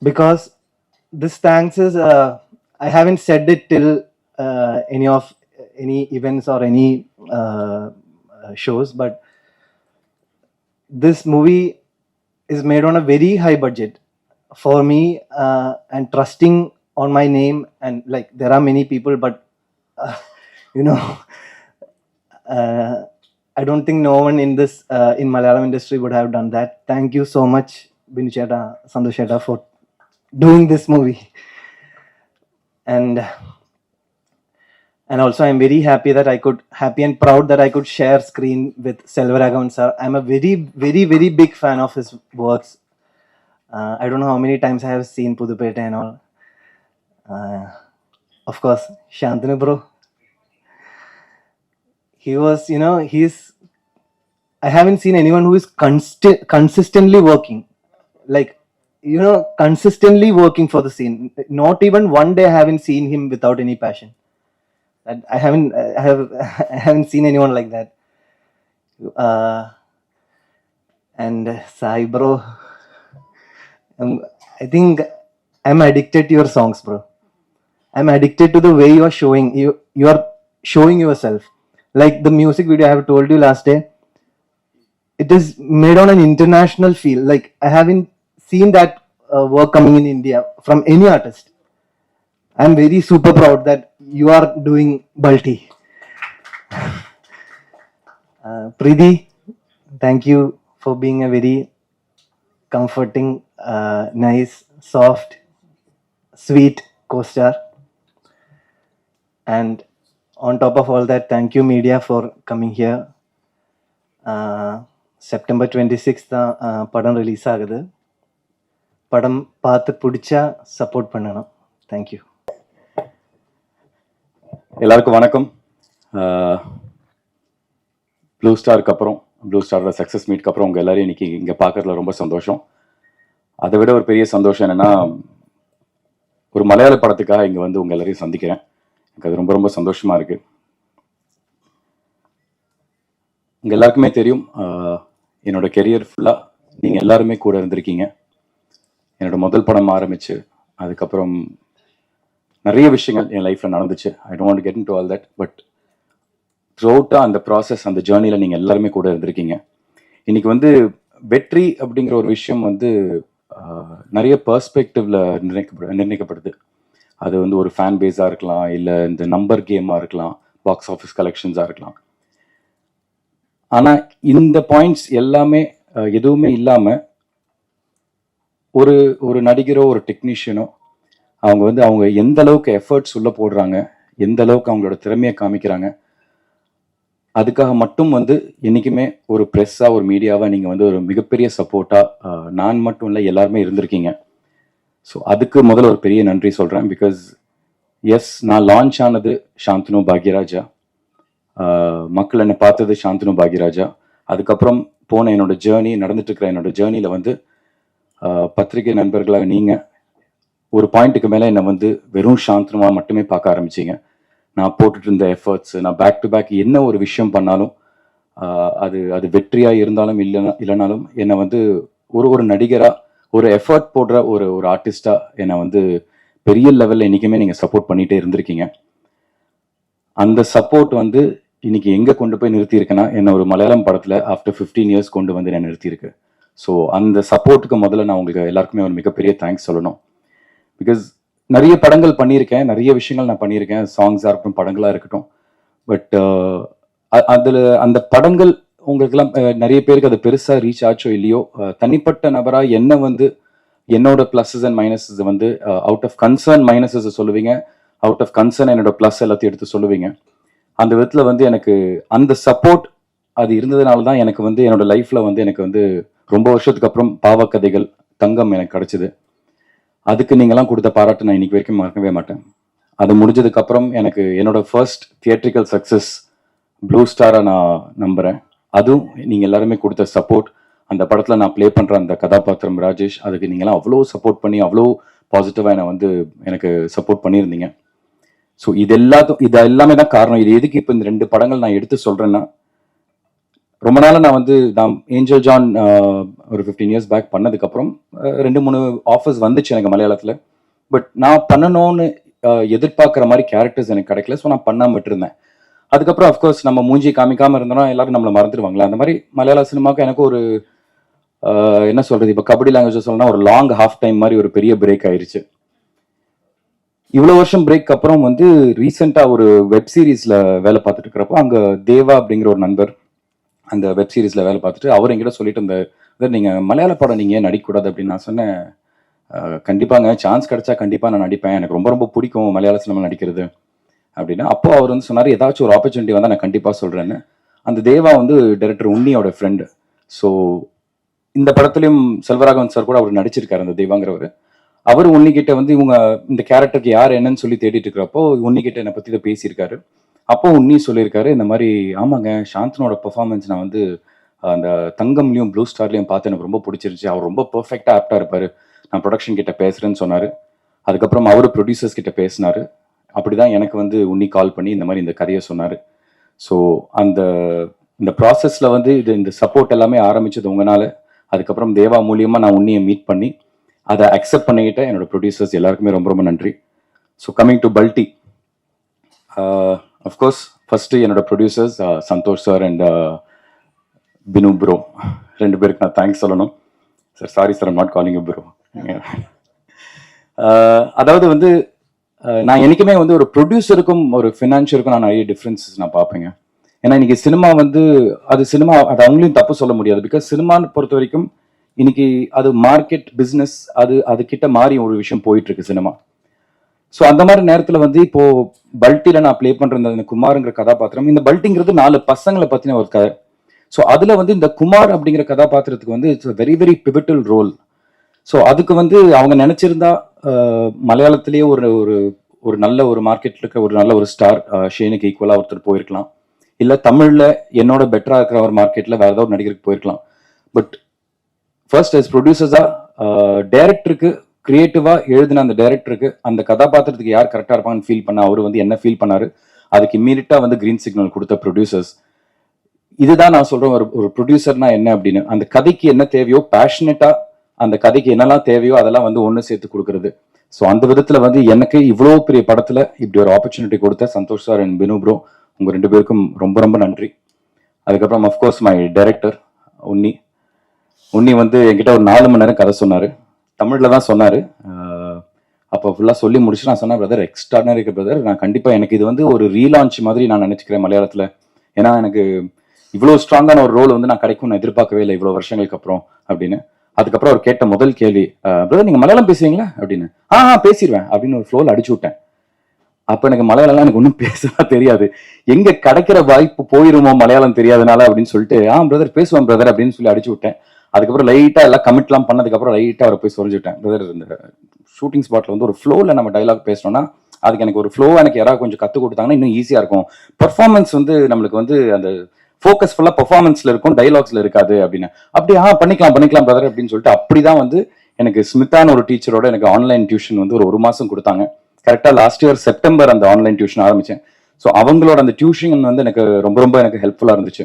because this thanks is I haven't said it till any events or any shows, but this movie is made on a very high budget for me, and trusting on my name. And like there are many people, but you know, I don't think no one in this in Malayalam industry would have done that. Thank you so much, Binu Chetta, Santosh Chetta, for doing this movie. And also I'm very happy and proud that I could share screen with Selvaragavan sir. I'm a very, very, very big fan of his works. I don't know how many times I have seen Pudupeta and all. Of course, Shantanu bro. He was, you know, I haven't seen anyone who is consistently working. Like, you know, consistently working for the scene. Not even one day I haven't seen him without any passion. I haven't seen anyone like that. And Sai bro, I think I'm addicted to your songs, bro. I'm addicted to the way you are showing yourself. Like the music video I have told you last day, it is made on an international feel. Like I haven't seen that work coming in India from any artist. I'm very super proud that you are doing Balti. Preeti, thank you for being a very comforting, nice, soft, sweet co-star. And on top of all that, thank you media for coming here. September 26th படம் release ஆகுது. படம் பார்த்து பிடிச்சா support பண்ணணும். Thank you. எல்லாருக்கும் வணக்கம். Blue ஸ்டாருக்கு அப்புறம் ப்ளூ ஸ்டாரோட சக்ஸஸ் மீட்க்கு அப்புறம் உங்கள் எல்லாரையும் இன்னைக்கு இங்கே பார்க்கறதுல ரொம்ப சந்தோஷம். அதை விட ஒரு பெரிய சந்தோஷம் என்னென்னா, ஒரு மலையாள படத்துக்காக இங்கே வந்து உங்கள் எல்லாரையும் சந்திக்கிறேன். எனக்கு அது ரொம்ப ரொம்ப சந்தோஷமாக இருக்குது. உங்கள் எல்லாருக்குமே தெரியும், என்னோடய கெரியர் ஃபுல்லாக நீங்கள் எல்லாருமே கூட இருந்திருக்கீங்க. என்னோடய முதல் படம் ஆரம்பிச்சு அதுக்கப்புறம் நிறைய விஷயங்கள் என் லைஃப்பில் நடந்துச்சு. I don't want to get into all that, but த்ரூஅவுட்டாக அந்த ப்ராசஸ், அந்த ஜேர்னியில் நீங்கள் எல்லாருமே கூட இருந்திருக்கீங்க. இன்றைக்கி வந்து வெற்றி அப்படிங்கிற ஒரு விஷயம் வந்து நிறைய பெர்ஸ்பெக்டிவில் நிர்ணயிக்கப்படுது. அது வந்து ஒரு ஃபேன் பேஸாக இருக்கலாம், இல்லை இந்த நம்பர் கேமாக இருக்கலாம், பாக்ஸ் ஆஃபீஸ் கலெக்ஷன்ஸாக இருக்கலாம். ஆனால் இந்த பாயிண்ட்ஸ் எல்லாமே எதுவுமே இல்லாமல் ஒரு நடிகரோ ஒரு டெக்னீஷியனோ அவங்க எந்த அளவுக்கு எஃபர்ட்ஸ் உள்ள போடுறாங்க, எந்த அளவுக்கு அவங்களோட திறமையை காமிக்கிறாங்க, அதுக்காக மட்டும் வந்து என்றைக்குமே ஒரு ப்ரெஸ்ஸாக ஒரு மீடியாவாக நீங்கள் வந்து ஒரு மிகப்பெரிய சப்போர்ட்டாக நான் மட்டும் இல்லை எல்லாருமே இருந்திருக்கீங்க. ஸோ அதுக்கு முதல்ல ஒரு பெரிய நன்றி சொல்கிறேன். பிகாஸ் எஸ், நான் லான்ச் ஆனது சாந்தனு பாக்யராஜா, மக்கள் என்னை பார்த்தது சாந்தனு பாக்யராஜா. அதுக்கப்புறம் போன என்னோட ஜேர்னி, நடந்துட்டு இருக்கிற என்னோட ஜேர்னியில் வந்து பத்திரிகை நண்பர்களாக நீங்கள் ஒரு பாயிண்ட்டுக்கு மேலே என்னை வந்து வெறும் சாந்தனுவாக மட்டுமே பார்க்க ஆரம்பிச்சிங்க. நான் போட்டுட்டு இருந்த எஃபர்ட்ஸ், நான் பேக் டு பேக் என்ன ஒரு விஷயம் பண்ணாலும் அது அது வெற்றியாக இருந்தாலும் இல்லைனாலும் என்னை வந்து ஒரு நடிகராக, ஒரு எஃபர்ட் போடுற ஒரு ஆர்டிஸ்டாக என்னை வந்து பெரிய லெவலில் என்றைக்குமே நீங்கள் சப்போர்ட் பண்ணிகிட்டே இருந்திருக்கீங்க. அந்த சப்போர்ட் வந்து இன்னைக்கு எங்கே கொண்டு போய் நிறுத்தியிருக்கேன்னா, என்ன ஒரு மலையாளம் படத்தில் ஆஃப்டர் 15 இயர்ஸ் கொண்டு வந்து என்ன நிறுத்தியிருக்கு. ஸோ அந்த சப்போர்ட்டுக்கு முதல்ல நான் உங்களுக்கு எல்லாருக்குமே ஒரு மிகப்பெரிய தேங்க்ஸ் சொல்லணும். பிகாஸ் நிறைய படங்கள் பண்ணியிருக்கேன், நிறைய விஷயங்கள் நான் பண்ணியிருக்கேன், சாங்ஸாக இருக்கட்டும், படங்களாக இருக்கட்டும். பட் அதில் அந்த படங்கள் உங்களுக்கெல்லாம் நிறைய பேருக்கு அது பெருசாக ரீச் ஆச்சோ இல்லையோ, தனிப்பட்ட நபராக என்ன வந்து என்னோட ப்ளஸஸ் அண்ட் மைனஸஸ் வந்து அவுட் ஆஃப் கன்சர்ன் மைனஸஸ் சொல்லுவீங்க, அவுட் ஆஃப் கன்சர்ன் என்னோட ப்ளஸ் எல்லாத்தையும் எடுத்து சொல்லுவீங்க. அந்த விதத்தில் வந்து எனக்கு அந்த சப்போர்ட் அது இருந்ததுனால தான் எனக்கு வந்து என்னோட லைஃப்பில் வந்து எனக்கு வந்து ரொம்ப வருஷத்துக்கு அப்புறம் பாவக்கதைகள் தங்கம் எனக்கு கிடச்சிது. அதுக்கு நீங்களாம் கொடுத்த பாராட்டு நான் இன்னைக்கு வரைக்கும் மறக்கவே மாட்டேன். அது முடிஞ்சதுக்கப்புறம் எனக்கு என்னோட ஃபர்ஸ்ட் தியேட்ரிக்கல் சக்ஸஸ் ப்ளூ ஸ்டாரை நான் நம்புகிறேன். அதுவும் நீங்கள் எல்லாருமே கொடுத்த சப்போர்ட். அந்த படத்தில் நான் ப்ளே பண்ணுற அந்த கதாபாத்திரம் ராஜேஷ், அதுக்கு நீங்களாம் அவ்வளோ சப்போர்ட் பண்ணி அவ்வளோ பாசிட்டிவாக என்னை வந்து எனக்கு சப்போர்ட் பண்ணியிருந்தீங்க. ஸோ இது எல்லாமே தான் காரணம். இது எதுக்கு இப்போ இந்த 2 படங்கள் நான் எடுத்து சொல்கிறேன்னா, ரொம்ப நாளாக நான் ஏஞ்சல் ஜான் ஒரு 15 இயர்ஸ் பேக் பண்ணதுக்கப்புறம் 2-3 ஆஃபர்ஸ் வந்துச்சு எனக்கு மலையாளத்தில். பட் நான் பண்ணணும்னு எதிர்பார்க்குற மாதிரி கேரக்டர்ஸ் எனக்கு கிடைக்கல. ஸோ நான் பண்ணாமல் விட்டுருந்தேன். அதுக்கப்புறம் அஃப்கோர்ஸ் நம்ம மூஞ்சி காமிக்காமல் இருந்தோம்னா எல்லாரும் நம்மளை மறந்துடுவாங்களா. அந்த மாதிரி மலையாள சினிமாவுக்கு எனக்கு ஒரு என்ன சொல்கிறது, இப்போ கபடி லாங்குவேஜ் சொல்லணும்னா ஒரு லாங் ஹாஃப் டைம் மாதிரி ஒரு பெரிய பிரேக் ஆயிடுச்சு. இவ்வளோ வருஷம் பிரேக் அப்புறம் வந்து ரீசெண்டாக ஒரு வெப் சீரிஸில் வேலை பார்த்துட்டு இருக்கிறப்போ, அங்கே தேவா அப்படிங்கிற ஒரு நண்பர் அந்த வெப் சீரிஸில் வேலை பார்த்துட்டு அவர் என்கிட்ட சொல்லிட்டு இருந்தார், நீங்கள் மலையாள படம் நீங்கள் ஏன் நடிக்கக்கூடாது அப்படின்னு. நான் சொன்னேன், கண்டிப்பாங்க, சான்ஸ் கிடைச்சா கண்டிப்பாக நான் நடிப்பேன், எனக்கு ரொம்ப ரொம்ப பிடிக்கும் மலையாள சினிமா நடிக்கிறது அப்படின்னா. அப்போ அவர் வந்து சொன்னார், ஏதாச்சும் ஒரு ஆப்பர்ச்சுனிட்டி வந்தால் நான் கண்டிப்பாக சொல்கிறேன்னு. அந்த தேவா வந்து டைரக்டர் உன்னியோட ஃப்ரெண்டு. ஸோ இந்த படத்துலையும் செல்வராகவன் சார் கூட அவர் நடிச்சிருக்காரு, அந்த தேவாங்கிறவர். அவர் உன்னிக்கிட்ட வந்து இவங்க இந்த கேரக்டருக்கு யார் என்னன்னு சொல்லி தேடிட்டு இருக்கிறப்போ உன்னிக்கிட்ட என்னை பற்றி தான் பேசியிருக்காரு. அப்போ உன்னி சொல்லியிருக்காரு, இந்த மாதிரி ஆமாங்க, சாந்தனோட பெர்ஃபார்மன்ஸ் நான் வந்து அந்த தங்கம்லையும் ப்ளூ ஸ்டார்லையும் பார்த்து எனக்கு ரொம்ப பிடிச்சிருச்சு, அவர் ரொம்ப பெர்ஃபெக்டாக ஆப்டாக இருப்பார், நான் ப்ரொடக்ஷன் கிட்ட பேசுகிறேன்னு சொன்னார். அதுக்கப்புறம் அவர் ப்ரொடியூசர்ஸ் கிட்ட பேசினார். அப்படி தான் எனக்கு வந்து உன்னி கால் பண்ணி இந்த மாதிரி இந்த கதையை சொன்னார். ஸோ இந்த ப்ராசஸில் வந்து இந்த சப்போர்ட் எல்லாமே ஆரம்பிச்சது உங்களால். அதுக்கப்புறம் தேவா மூலியமாக நான் உன்னியை மீட் பண்ணி அதை அக்செப்ட் பண்ணிக்கிட்ட என்னோட ப்ரொடியூசர்ஸ் எல்லாருக்குமே ரொம்ப ரொம்ப நன்றி. So coming to Balti, of course first என்னோட producers Santhosh sir and Binu bro, 2 பேருக்கு நான் தேங்க்ஸ் சொல்லணும். Sir sorry sir, I'm not calling you bro. அதாவது வந்து நான் என்றைக்குமே வந்து ஒரு ப்ரொடியூசருக்கும் ஒரு ஃபினான்ஷியருக்கும் நான் நிறைய டிஃப்ரென்சஸ் நான் பார்ப்பேங்க. ஏன்னா இன்னைக்கு சினிமா வந்து அது அவங்களையும் தப்பு சொல்ல முடியாது. பிகாஸ் சினிமான்னு பொறுத்த வரைக்கும் இன்னைக்கு அது மார்க்கெட் பிஸ்னஸ், அது கிட்ட மாறி ஒரு விஷயம் போயிட்டு இருக்கு சினிமா. ஸோ அந்த மாதிரி நேரத்தில் வந்து இப்போ பல்ட்டியில் நான் ப்ளே பண்ணுற இந்த குமாருங்கிற கதாபாத்திரம், இந்த பல்ட்டிங்கிறது 4 பசங்களை பற்றின ஒரு கதை. ஸோ அதில் வந்து இந்த குமார் அப்படிங்கிற கதாபாத்திரத்துக்கு வந்து it's very very pivotal role. So அதுக்கு வந்து அவங்க நினச்சிருந்தா மலையாளத்திலேயே ஒரு நல்ல ஒரு மார்க்கெட்டில் இருக்க ஒரு நல்ல ஒரு ஸ்டார் ஷேனுக்கு ஈக்குவலாக ஒருத்தர் போயிருக்கலாம். இல்லை தமிழில் என்னோட பெட்டராக இருக்கிற ஒரு மார்க்கெட்டில் வேறு ஏதாவது ஒரு நடிகருக்கு போயிருக்கலாம். பட் ஃபர்ஸ்ட் as ப்ரொடியூசர்ஸாக டைரக்டருக்கு கிரியேட்டிவாக எழுதின அந்த டைரக்டருக்கு அந்த கதாபாத்திரத்துக்கு யார் கரெக்டாக இருப்பாங்கன்னு ஃபீல் பண்ண அவர் வந்து என்ன ஃபீல் பண்ணார், அதுக்கு இம்மீடியட்டாக வந்து க்ரீன் சிக்னல் கொடுத்த ப்ரொடியூசர்ஸ். இதுதான் நான் சொல்கிறேன் ஒரு ப்ரொடியூசர்னா என்ன அப்படின்னு. அந்த கதைக்கு என்ன தேவையோ பேஷனட்டாக அந்த கதைக்கு என்னெல்லாம் தேவையோ அதெல்லாம் வந்து ஒன்று சேர்த்து கொடுக்குறது. ஸோ அந்த விதத்தில் வந்து எனக்கு இவ்வளோ பெரிய படத்தில் இப்படி ஒரு ஆப்பர்ச்சுனிட்டி கொடுத்த Santhosh sir and Binu bro, உங்கள் 2 பேருக்கும் ரொம்ப ரொம்ப நன்றி. அதுக்கப்புறம் அஃப்கோர்ஸ் மை டைரக்டர் உன்னி வந்து என்கிட்ட ஒரு 4 மணி நேரம் கதை சொன்னார். தமிழில் தான் சொன்னார். அப்போ ஃபுல்லாக சொல்லி முடிச்சு நான் சொன்னேன், பிரதர் எக்ஸ்ட்ராடனரி பிரதர், நான் கண்டிப்பாக எனக்கு இது வந்து ஒரு ரீலான்ச் மாதிரி நான் நினச்சிக்கிறேன் மலையாளத்தில். ஏன்னா எனக்கு இவ்வளோ ஸ்ட்ராங்கான ஒரு ரோல் வந்து நான் கிடைக்கும் நான் எதிர்பார்க்கவே இல்லை இவ்வளோ வருஷங்களுக்கு அப்புறம் அப்படின்னு. அதுக்கப்புறம் அவர் கேட்ட முதல் கேள்வி, பிரதர் நீங்கள் மலையாளம் பேசுவீங்களா அப்படின்னு. பேசிடுவேன் அப்படின்னு ஒரு ஃப்ளோவில் அடிச்சு விட்டேன். அப்போ எனக்கு மலையாளம்லாம் எனக்கு ஒன்றும் பேசலாம் தெரியாது. எங்கே கிடைக்கிற வாய்ப்பு போயிருமோ மலையாளம் தெரியாதனால அப்படின்னு சொல்லிட்டு பிரதர் பேசுவேன் பிரதர் அப்படின்னு சொல்லி அடிச்சு விட்டேன். அதுக்கப்புறம் லைட்டாக எல்லாம் கமிட்லாம் பண்ணதுக்கப்புறம் லைட்டாக அவரை போய் சொல்லிச்சுட்டேன், பிரதர் இந்த ஷூட்டிங் ஸ்பாட்டில் வந்து ஒரு ஃப்ளோவில் நம்ம டைலாக் பேசணும்னா அதுக்கு எனக்கு ஒரு ஃப்ளோ எனக்கு யாராவது கொஞ்சம் கற்றுக் கொடுத்தாங்கன்னா இன்னும் ஈஸியாக இருக்கும். பர்ஃபார்மன்ஸ் வந்து நம்மளுக்கு வந்து அந்த ஃபோக்கஸ் ஃபுல்லாக பர்ஃபார்மன்ஸில் இருக்கும், டைலாக்ஸில் இருக்காது அப்படின்னு. அப்படி பண்ணிக்கலாம் பிரதர் அப்படின்னு சொல்லிட்டு அப்படிதான் வந்து எனக்கு ஸ்மித்தான ஒரு டீச்சரோட எனக்கு ஆன்லைன் டியூஷன் வந்து ஒரு மாதம் கொடுத்தாங்க. கரெக்டாக லாஸ்ட் இயர் செப்டம்பர் அந்த ஆன்லைன் டியூஷன் ஆரம்பித்தேன். ஸோ அவங்களோட அந்த டியூஷன் வந்து எனக்கு ரொம்ப எனக்கு ஹெல்ப்ஃபுல்லாக இருந்துச்சு.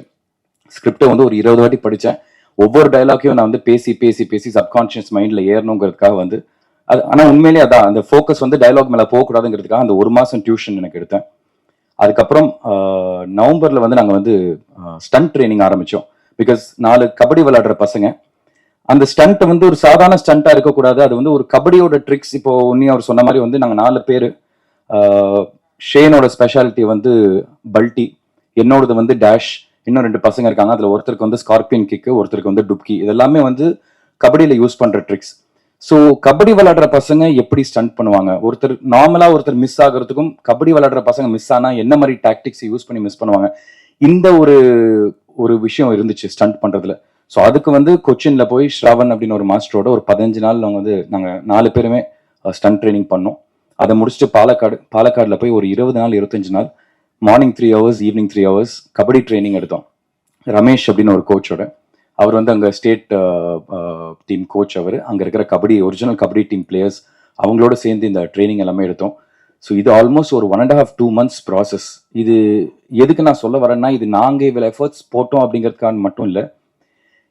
ஸ்கிரிப்டை வந்து ஒரு 20 வாட்டி படித்தேன். ஒவ்வொரு டைலாக்கையும் நான் வந்து பேசி சப்கான்ஷியஸ் மைண்டில் ஏறணுங்கிறதுக்காக வந்து அது. ஆனால் உண்மையிலேயே அதான் அந்த ஃபோக்கஸ் வந்து டைலாக் மேலே போகக்கூடாதுங்கிறதுக்காக அந்த 1 மாதம் டியூஷன் எனக்கு எடுத்தேன். அதுக்கப்புறம் நவம்பரில் வந்து நாங்கள் வந்து ஸ்டண்ட் ட்ரைனிங் ஆரம்பித்தோம். பிகாஸ் 4 கபடி விளையாடுற பசங்க. அந்த ஸ்டண்ட் வந்து ஒரு சாதாரண ஸ்டண்ட்டாக இருக்கக்கூடாது, அது வந்து ஒரு கபடியோட ட்ரிக்ஸ். இப்போ அவர் சொன்ன மாதிரி வந்து நாங்கள் 4 பேர். ஷேனோட ஸ்பெஷாலிட்டி வந்து பல்ட்டி, என்னோடது வந்து டேஷ், இன்னும் 2 பசங்க இருக்காங்க. அதில் ஒருத்தருக்கு வந்து ஸ்கார்பியன் கிக்கு, ஒருத்தருக்கு வந்து டுப்கி. இதெல்லாமே வந்து கபடியில் யூஸ் பண்ணுற ட்ரிக்ஸ். ஸோ கபடி விளையாடுற பசங்க எப்படி ஸ்டண்ட் பண்ணுவாங்க, ஒருத்தர் மிஸ் ஆகிறதுக்கும் கபடி விளையாடுற பசங்க மிஸ் ஆனால் என்ன மாதிரி டாக்டிக்ஸ் யூஸ் பண்ணி மிஸ் பண்ணுவாங்க, இந்த ஒரு விஷயம் இருந்துச்சு ஸ்டண்ட் பண்ணுறதுல. ஸோ அதுக்கு வந்து கொச்சின்ல போய் ஸ்ராவன் அப்படின்னு ஒரு மாஸ்டரோட ஒரு 15 நாள் நாங்கள் 4 பேருமே ஸ்டண்ட் ட்ரைனிங் பண்ணோம். அதை முடிச்சுட்டு பாலக்காடில் போய் ஒரு 20 நாள் 25 நாள் morning 3 hours evening 3 hours kabaddi training எடுத்தோம். ரமேஷ் அப்படின்னு ஒரு கோச்சோட, அவர் வந்து அங்கே ஸ்டேட் டீம் கோச். அவர் அங்கே இருக்கிற ஒரிஜினல் கபடி டீம் பிளேயர்ஸ் அவங்களோட சேர்ந்து இந்த ட்ரைனிங் எல்லாமே எடுத்தோம். ஸோ இது ஆல்மோஸ்ட் ஒரு 1.5-2 months ப்ராசஸ். இது எதுக்கு நான் சொல்ல வரேன்னா, இது நாங்கள் இவ்வளோ எஃபர்ட்ஸ் போட்டோம் அப்படிங்கிறதுக்கான மட்டும் இல்லை,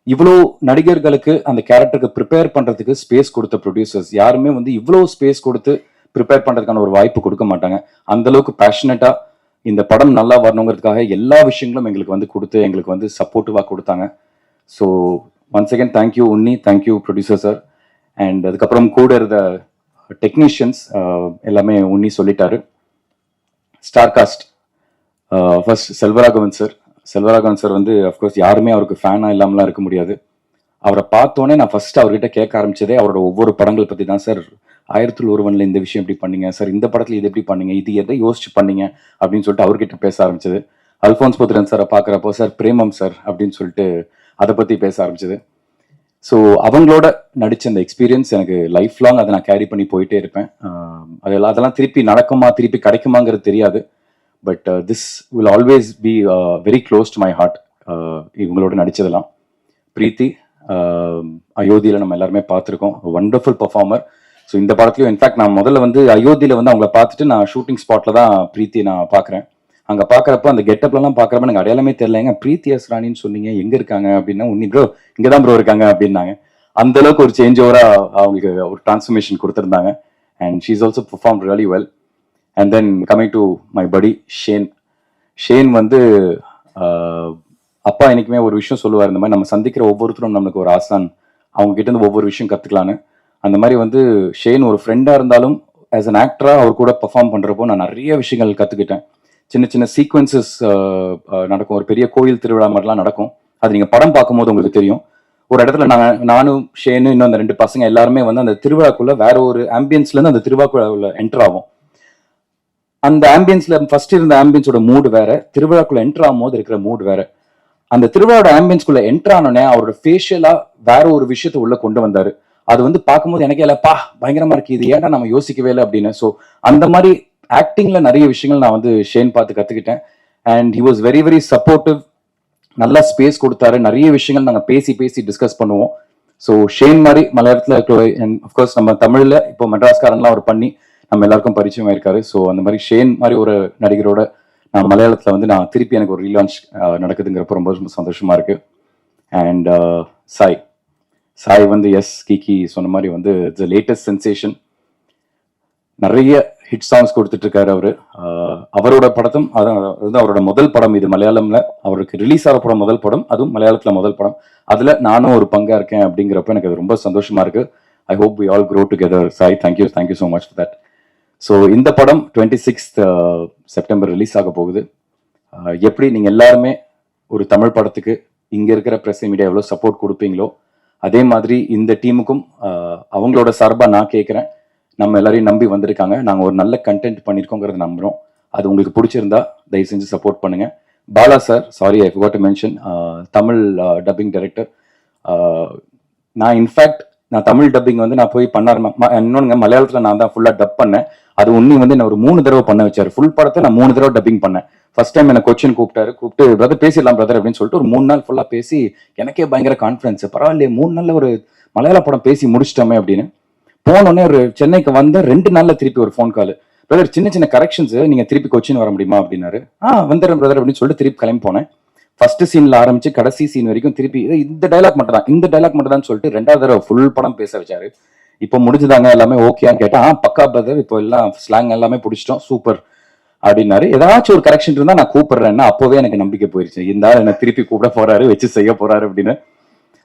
இவ்வளோ நடிகர்களுக்கு அந்த கேரக்டருக்கு ப்ரிப்பேர் பண்ணுறதுக்கு ஸ்பேஸ் கொடுத்த ப்ரொடியூசர்ஸ் யாருமே வந்து இவ்வளோ ஸ்பேஸ் கொடுத்து ப்ரிப்பேர் பண்ணுறதுக்கான ஒரு வாய்ப்பு கொடுக்க மாட்டாங்க. அந்த அளவுக்கு பேஷனட்டாக இந்த படம் நல்லா வரணுங்கிறதுக்காக எல்லா விஷயங்களும் எங்களுக்கு வந்து கொடுத்து எங்களுக்கு வந்து சப்போர்ட்டிவாக கொடுத்தாங்க. So once again thank you Unni, thank you producer sir. And அதுக்கப்புறம் கூட இருந்த டெக்னீஷியன்ஸ் எல்லாமே உன்னி சொல்லிட்டாரு. Star cast first Selvaraghavan sir வந்து அஃப்கோர்ஸ் யாருமே அவருக்கு ஃபேனாக இல்லாமலாம் இருக்க முடியாது. அவரை பார்த்தோன்னே நான் ஃபர்ஸ்ட் அவர்கிட்ட கேட்க ஆரம்பிச்சதே அவரோட ஒவ்வொரு படங்கள் பற்றி தான். சார் 1001 இந்த விஷயம் எப்படி பண்ணீங்க சார், இந்த படத்தில் இது எப்படி பண்ணீங்க, இது எதை யோசிச்சு பண்ணீங்க அப்படின்னு சொல்லிட்டு அவர்கிட்ட பேச ஆரம்பிச்சது. அல்ஃபோன்ஸ் புத்திரன் சாரை பார்க்குறப்போ சார் பிரேமம் சார் அப்படின்னு சொல்லிட்டு அதை பற்றி பேச ஆரம்பிச்சது. ஸோ அவங்களோட நடித்த அந்த எக்ஸ்பீரியன்ஸ் எனக்கு லைஃப் லாங் அதை நான் கேரி பண்ணி போயிட்டே இருப்பேன். அதெல்லாம் திருப்பி நடக்குமா திருப்பி கிடைக்குமாங்கிறது தெரியாது. But this will always be very close to my heart. இவங்களோட நடித்ததெல்லாம் பிரீத்தி அயோத்தியில் நம்ம எல்லாருமே பார்த்துருக்கோம், வண்டர்ஃபுல் பர்ஃபார்மர். ஸோ இந்த படத்துலையும் இன்ஃபேக்ட் நான் முதல்ல வந்து அயோத்தியில் வந்து அவங்கள பார்த்துட்டு நான் ஷூட்டிங் ஸ்பாட்டில் தான் பிரீத்தி நான் பார்க்குறேன். அங்கே பார்க்குறப்ப அந்த கெட்டப்லாம் பார்க்குறப்ப எனக்கு அடையாளமே தெரியலங்க. பிரீத்தி எஸ் ராணின்னு சொன்னீங்க, எங்கே இருக்காங்க அப்படின்னா, உன்னி ப்ரோ இங்கே தான் ப்ரோ இருக்காங்க அப்படின்னாங்க. அந்த அளவுக்கு ஒரு சேஞ்ச் ஓவராக அவங்களுக்கு ஒரு டிரான்ஸ்ஃபர்மேஷன் கொடுத்துருந்தாங்க. And she is also perform really well. And then coming to my படி ஷேன் வந்து அப்பா எனக்குமே ஒரு விஷயம் சொல்லுவார், இந்த மாதிரி நம்ம சந்திக்கிற ஒவ்வொருத்தரும் நம்மளுக்கு ஒரு ஆசான், அவங்க கிட்ட இருந்து ஒவ்வொரு விஷயம் கற்றுக்கலான்னு. அந்த மாதிரி வந்து ஷேன் ஒரு ஃப்ரெண்டாக இருந்தாலும் ஆஸ் அன் ஆக்டராக அவர் கூட பெர்ஃபார்ம் பண்ணுறப்போ நான் நிறைய விஷயங்கள் கற்றுக்கிட்டேன். சின்ன சின்ன சீக்வன்சஸ் நடக்கும், ஒரு பெரிய கோயில் திருவிழா மாதிரிலாம் நடக்கும். அது நீங்கள் படம் பார்க்கும்போது உங்களுக்கு தெரியும். ஒரு இடத்துல நானும் ஷேனு இன்னும் அந்த 2 பசங்க எல்லாருமே வந்து அந்த திருவிழாக்குள்ள வேற ஒரு ஆம்பியன்ஸ்லேருந்து அந்த திருவிழாக்குள்ள என்டர் ஆகும். அந்த ஆம்பியன்ஸ்ல ஃபர்ஸ்ட் இருந்த ஆம்பியன்ஸோட மூடு வேற, திருவிழாக்குள்ள என்டர் ஆகும் போது இருக்கிற மூடு வேற. அந்த திருவிழாவோட ஆம்பியன்ஸ்குள்ள என்டர் ஆனோடனே அவரோட ஃபேஷியலா வேற ஒரு விஷயத்த உள்ள கொண்டு வந்தாரு. அது வந்து பார்க்கும்போது எனக்கே இல்லப்பா பயங்கரமா இருக்கு, இது ஏன்டா நம்ம யோசிக்கவே இல்லை அப்படின்னு. ஸோ அந்த மாதிரி ஆக்டிங்ல நிறைய விஷயங்கள் நான் வந்து ஷேன் பார்த்து கத்துக்கிட்டேன். And he was very very supportive, நல்லா ஸ்பேஸ் கொடுத்தாரு. நிறைய விஷயங்கள் நாங்கள் பேசி டிஸ்கஸ் பண்ணுவோம். ஸோ ஷேன் மாதிரி மலையாளத்தில் அஃப்கோர்ஸ் நம்ம தமிழ்ல இப்போ மெட்ராஸ்காரன்லாம் அவர் பண்ணி நம்ம எல்லாருக்கும் பரிச்சயம் ஆயிருக்காரு. ஸோ அந்த மாதிரி ஷேன் மாதிரி ஒரு நடிகரோட நான் மலையாளத்தில் வந்து நான் திருப்பி எனக்கு ஒரு ரீலான்ச் நடக்குதுங்கிறப்ப ரொம்ப ரொம்ப சந்தோஷமா இருக்கு. அண்ட் சாய் வந்து கிகி சொன்ன மாதிரி வந்து இட்ஸ் லேட்டஸ்ட் சென்சேஷன். நிறைய ஹிட் சாங்ஸ் கொடுத்துட்டு இருக்காரு அவரு. அவரோட படத்தும் அதாவது அவரோட முதல் படம் இது மலையாளம்ல அவருக்கு ரிலீஸ் ஆகிற படம், முதல் படம், அதுவும் மலையாளத்துல முதல் படம். அதுல நானும் ஒரு பங்கா இருக்கேன் அப்படிங்கிறப்ப எனக்கு அது ரொம்ப சந்தோஷமா இருக்கு. I hope we all grow together. Sai, thank you so much for that. So இந்த படம் 26th செப்டம்பர் ரிலீஸ் ஆக போகுது. எப்படி நீங்கள் எல்லாருமே ஒரு தமிழ் படத்துக்கு இங்கே இருக்கிற ப்ரெஸ் மீடியா எவ்வளோ சப்போர்ட் கொடுப்பீங்களோ அதே மாதிரி இந்த டீமுக்கும் அவங்களோட சார்பாக நான் கேட்குறேன், நம்ம எல்லாரையும் நம்பி வந்திருக்காங்க. நாங்கள் ஒரு நல்ல கண்டென்ட் பண்ணியிருக்கோங்கிறத நம்புகிறோம். அது உங்களுக்கு பிடிச்சிருந்தா தயவு செஞ்சு சப்போர்ட் பண்ணுங்க. Bala sir, sorry I forgot to mention, Tamil dubbing director. நான் இன்ஃபேக்ட் நான் தமிழ் டப்பிங் வந்து நான் போய் பண்ண இன்னொன்று மலையாளத்தில் நான் தான் ஃபுல்லாக டப் பண்ணேன். அது உன்னி வந்து என்ன ஒரு 3 தடவை பண்ண வச்சாரு. ஃபுல் படத்தை நான் 3 தடவை டப்பிங் பண்ணேன். ஃபர்ஸ்ட் டைம் என்ன கொச்சின் கூப்பிட்டு பிரதர் பேசிடலாம் பிரதர் அப்படின்னு சொல்லிட்டு ஒரு 3 நாள் ஃபுல்லாக பேசி எனக்கே பயங்கர கான்ஃபிடன்ஸ். பரவாயில்லையே 3 நாளில் ஒரு மலையாள படம் பேசி முடிச்சிட்டோமே அப்படின்னு. போனோடனே ஒரு சென்னைக்கு வந்த 2 நாள்ல திருப்பி ஒரு ஃபோன் கால், பிரதர் சின்ன சின்ன கரெக்ஷன்ஸ், நீங்க திருப்பி கொச்சின் வர முடியுமா அப்படின்னாரு. வந்துடுறேன் பிரதர் அப்படின்னு சொல்லிட்டு திருப்பி கிளம்பி போனேன். ஃபர்ஸ்ட் சீன்ல ஆரம்பிச்சு கடைசி சீன் வரைக்கும் திருப்பி இந்த டைலாக் மட்டும் தான் சொல்லிட்டு 2வது தடவை ஃபுல் படம் பேச வச்சாரு. இப்போ முடிஞ்சுதாங்க எல்லாமே ஓகேன்னு கேட்டா, பக்கா பிரதர் இப்போ எல்லாம் ஸ்லாங் எல்லாமே பிடிச்சிட்டோம் சூப்பர் அப்படின்னாரு. ஏதாச்சும் ஒரு கரெக்ஷன் இருந்தா நான் கூப்பிடுறேன்னா அப்போவே எனக்கு நம்பிக்கை போயிருச்சு, இந்த என்ன திருப்பி கூப்பிட போறாரு, வச்சு செய்ய போறாரு அப்படின்னு.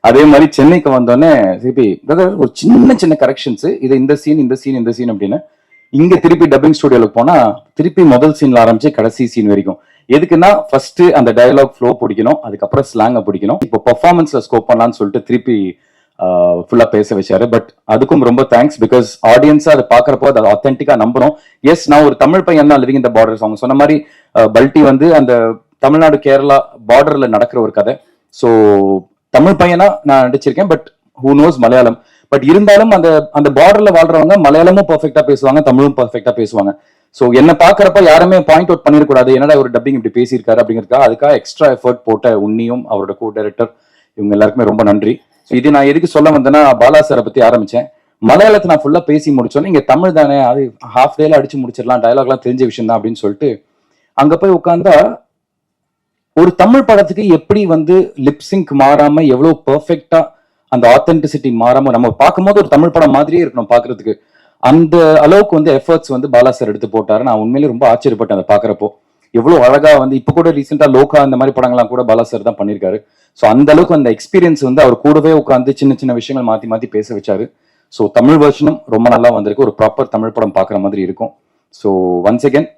அதே மாதிரி சென்னைக்கு வந்தோடனே திருப்பி பிரதர் ஒரு சின்ன கரெக்ஷன்ஸ், இது இந்த சீன் அப்படின்னு. இங்க திருப்பி டப்பிங் ஸ்டுடியோல போனா திருப்பி முதல் சீன்ல ஆரம்பிச்சு கடைசி சீன் வரைக்கும். எதுக்குன்னா ஃபர்ஸ்ட் அந்த டயலாக் ஃப்ளோ பிடிக்கணும், அதுக்கப்புறம் ஸ்லாங்க பிடிக்கணும். இப்போ பெர்ஃபார்மன்ஸ்ல ஸ்கோப் பண்ணலாம்னு சொல்லிட்டு திருப்பி ஃபுல்லா பேச வச்சாரு. பட் அதுக்கும் ரொம்ப தேங்க்ஸ், பிகாஸ் ஆடியன்ஸா அதை பாக்குறப்போ அதை ஆத்தென்டிக்கா நம்புறோம். எஸ், நான் ஒரு தமிழ் பையன் தான் லிவிங் இந்த பார்டர்ஸ். அவங்க சொன்ன மாதிரி பல்டி வந்து அந்த தமிழ்நாடு கேரளா பார்டர்ல நடக்கிற ஒரு கதை. ஸோ தமிழ் பையனா நான் நடிச்சிருக்கேன், but who knows Malayalam. But இருந்தாலும் அந்த பார்டர்ல வாழ்றவங்க மலையாளமும் பர்ஃபெக்டா பேசுவாங்க, தமிழும் பர்ஃபெக்டா பேசுவாங்க. ஸோ என்ன பாக்குறப்ப யாருமே பாயிண்ட் அவுட் பண்ணிடக்கூடாது, என்னடா ஒரு டப்பிங் இப்படி பேசியிருக்காரு அப்படிங்கிறதுக்காக அதுக்காக எக்ஸ்ட்ரா எஃபர்ட் போட்ட உன்னியும் அவரோட கோ டைரக்டர் இவங்க எல்லாருக்குமே ரொம்ப நன்றி. இது நான் எதுக்கு சொல்ல வந்தேன்னா, பாலா சாரை பத்தி ஆரம்பிச்சேன். மலையாளத்தை நான் ஃபுல்லா பேசி முடிச்சோன்னே, இங்க தமிழ் தானே, அது ஹாஃப் டேல அடிச்சு முடிச்சிடலாம், டயலாக்லாம் தெரிஞ்ச விஷயம் தான் அப்படின்னு சொல்லிட்டு அங்க போய் உட்கார்ந்தா ஒரு தமிழ் படத்துக்கு எப்படி வந்து லிப்சிங்க் மாறாம எவ்வளவு பெர்ஃபெக்டா அந்த ஆத்தென்டிசிட்டி மாறாம நம்ம பார்க்கும்போது ஒரு தமிழ் படம் மாதிரியே இருக்கணும் பாக்குறதுக்கு, அந்த அளவுக்கு வந்து எஃபர்ட்ஸ் வந்து பாலா சார் எடுத்து போட்டாரு. நான் உண்மையிலேயே ரொம்ப ஆச்சரியப்பட்டேன் அதை பாக்குறப்போ. எவ்வளவு அழகா வந்து இப்ப கூட ரீசெண்டா லோகா அந்த மாதிரி படங்கள்லாம் கூட பாலா சார் தான் பண்ணியிருக்காரு. ஸோ அந்த அளவுக்கு அந்த எக்ஸ்பீரியன்ஸ் வந்து அவர் கூடவே உட்காந்து சின்ன விஷயங்கள் மாத்தி பேச வச்சாரு. ஸோ தமிழ் வெர்ஷனும் ரொம்ப நல்லா வந்திருக்கு, ஒரு ப்ராப்பர் தமிழ் படம் பாக்குற மாதிரி இருக்கும். ஸோ ஒன்ஸ் அகேன்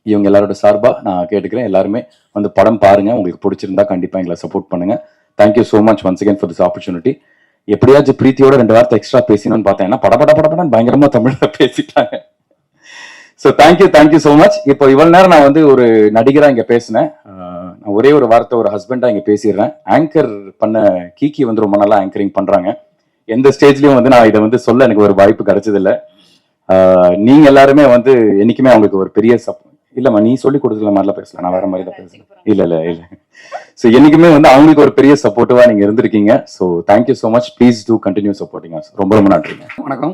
இவங்க எல்லாரோட சார்பா நான் கேட்டுக்கிறேன், எல்லாருமே வந்து படம் பாருங்க, உங்களுக்கு பிடிச்சிருந்தா கண்டிப்பா எங்களை சப்போர்ட் பண்ணுங்க. Thank you so much once again for this opportunity. எப்படியாச்சும் பிரீத்தியோட 2 வார்த்தை எக்ஸ்ட்ரா பேசணும்னு பார்த்தேன், படப்படன்னு பயங்கரமா தமிழ்ல பேசிட்டாங்க. So thank you so much. இப்போ இவ்வளவு நேரம் நான் வந்து ஒரு நடிகரா இங்க பேசினேன். நான் ஒரே ஒரு வார்த்தை ஒரு ஹஸ்பண்டா இங்க பேசிடுறேன். ஆங்கர் பண்ண கீகி வந்து ரொம்ப நல்லா ஆங்கரிங் பண்றாங்க. எந்த ஸ்டேஜ்லயும் வந்து நான் இதை வந்து சொல்ல எனக்கு ஒரு வாய்ப்பு கிடைச்சதில்லை. நீங்க எல்லாருமே வந்து என்னைக்குமே அவங்களுக்கு ஒரு பெரிய இல்லம்மா, நீ சொல்லி கொடுத்துல மாதிரிலாம் பேசலாம், நான் வேற மாதிரி தான் பேசுறேன். இல்ல ஸோ என்னைக்குமே வந்து அவங்களுக்கு ஒரு பெரிய சப்போர்ட்டிவா நீங்க இருந்திருக்கீங்க. So thank you so much, please do continue supporting us. ரொம்ப நன்றிங்க. வணக்கம்,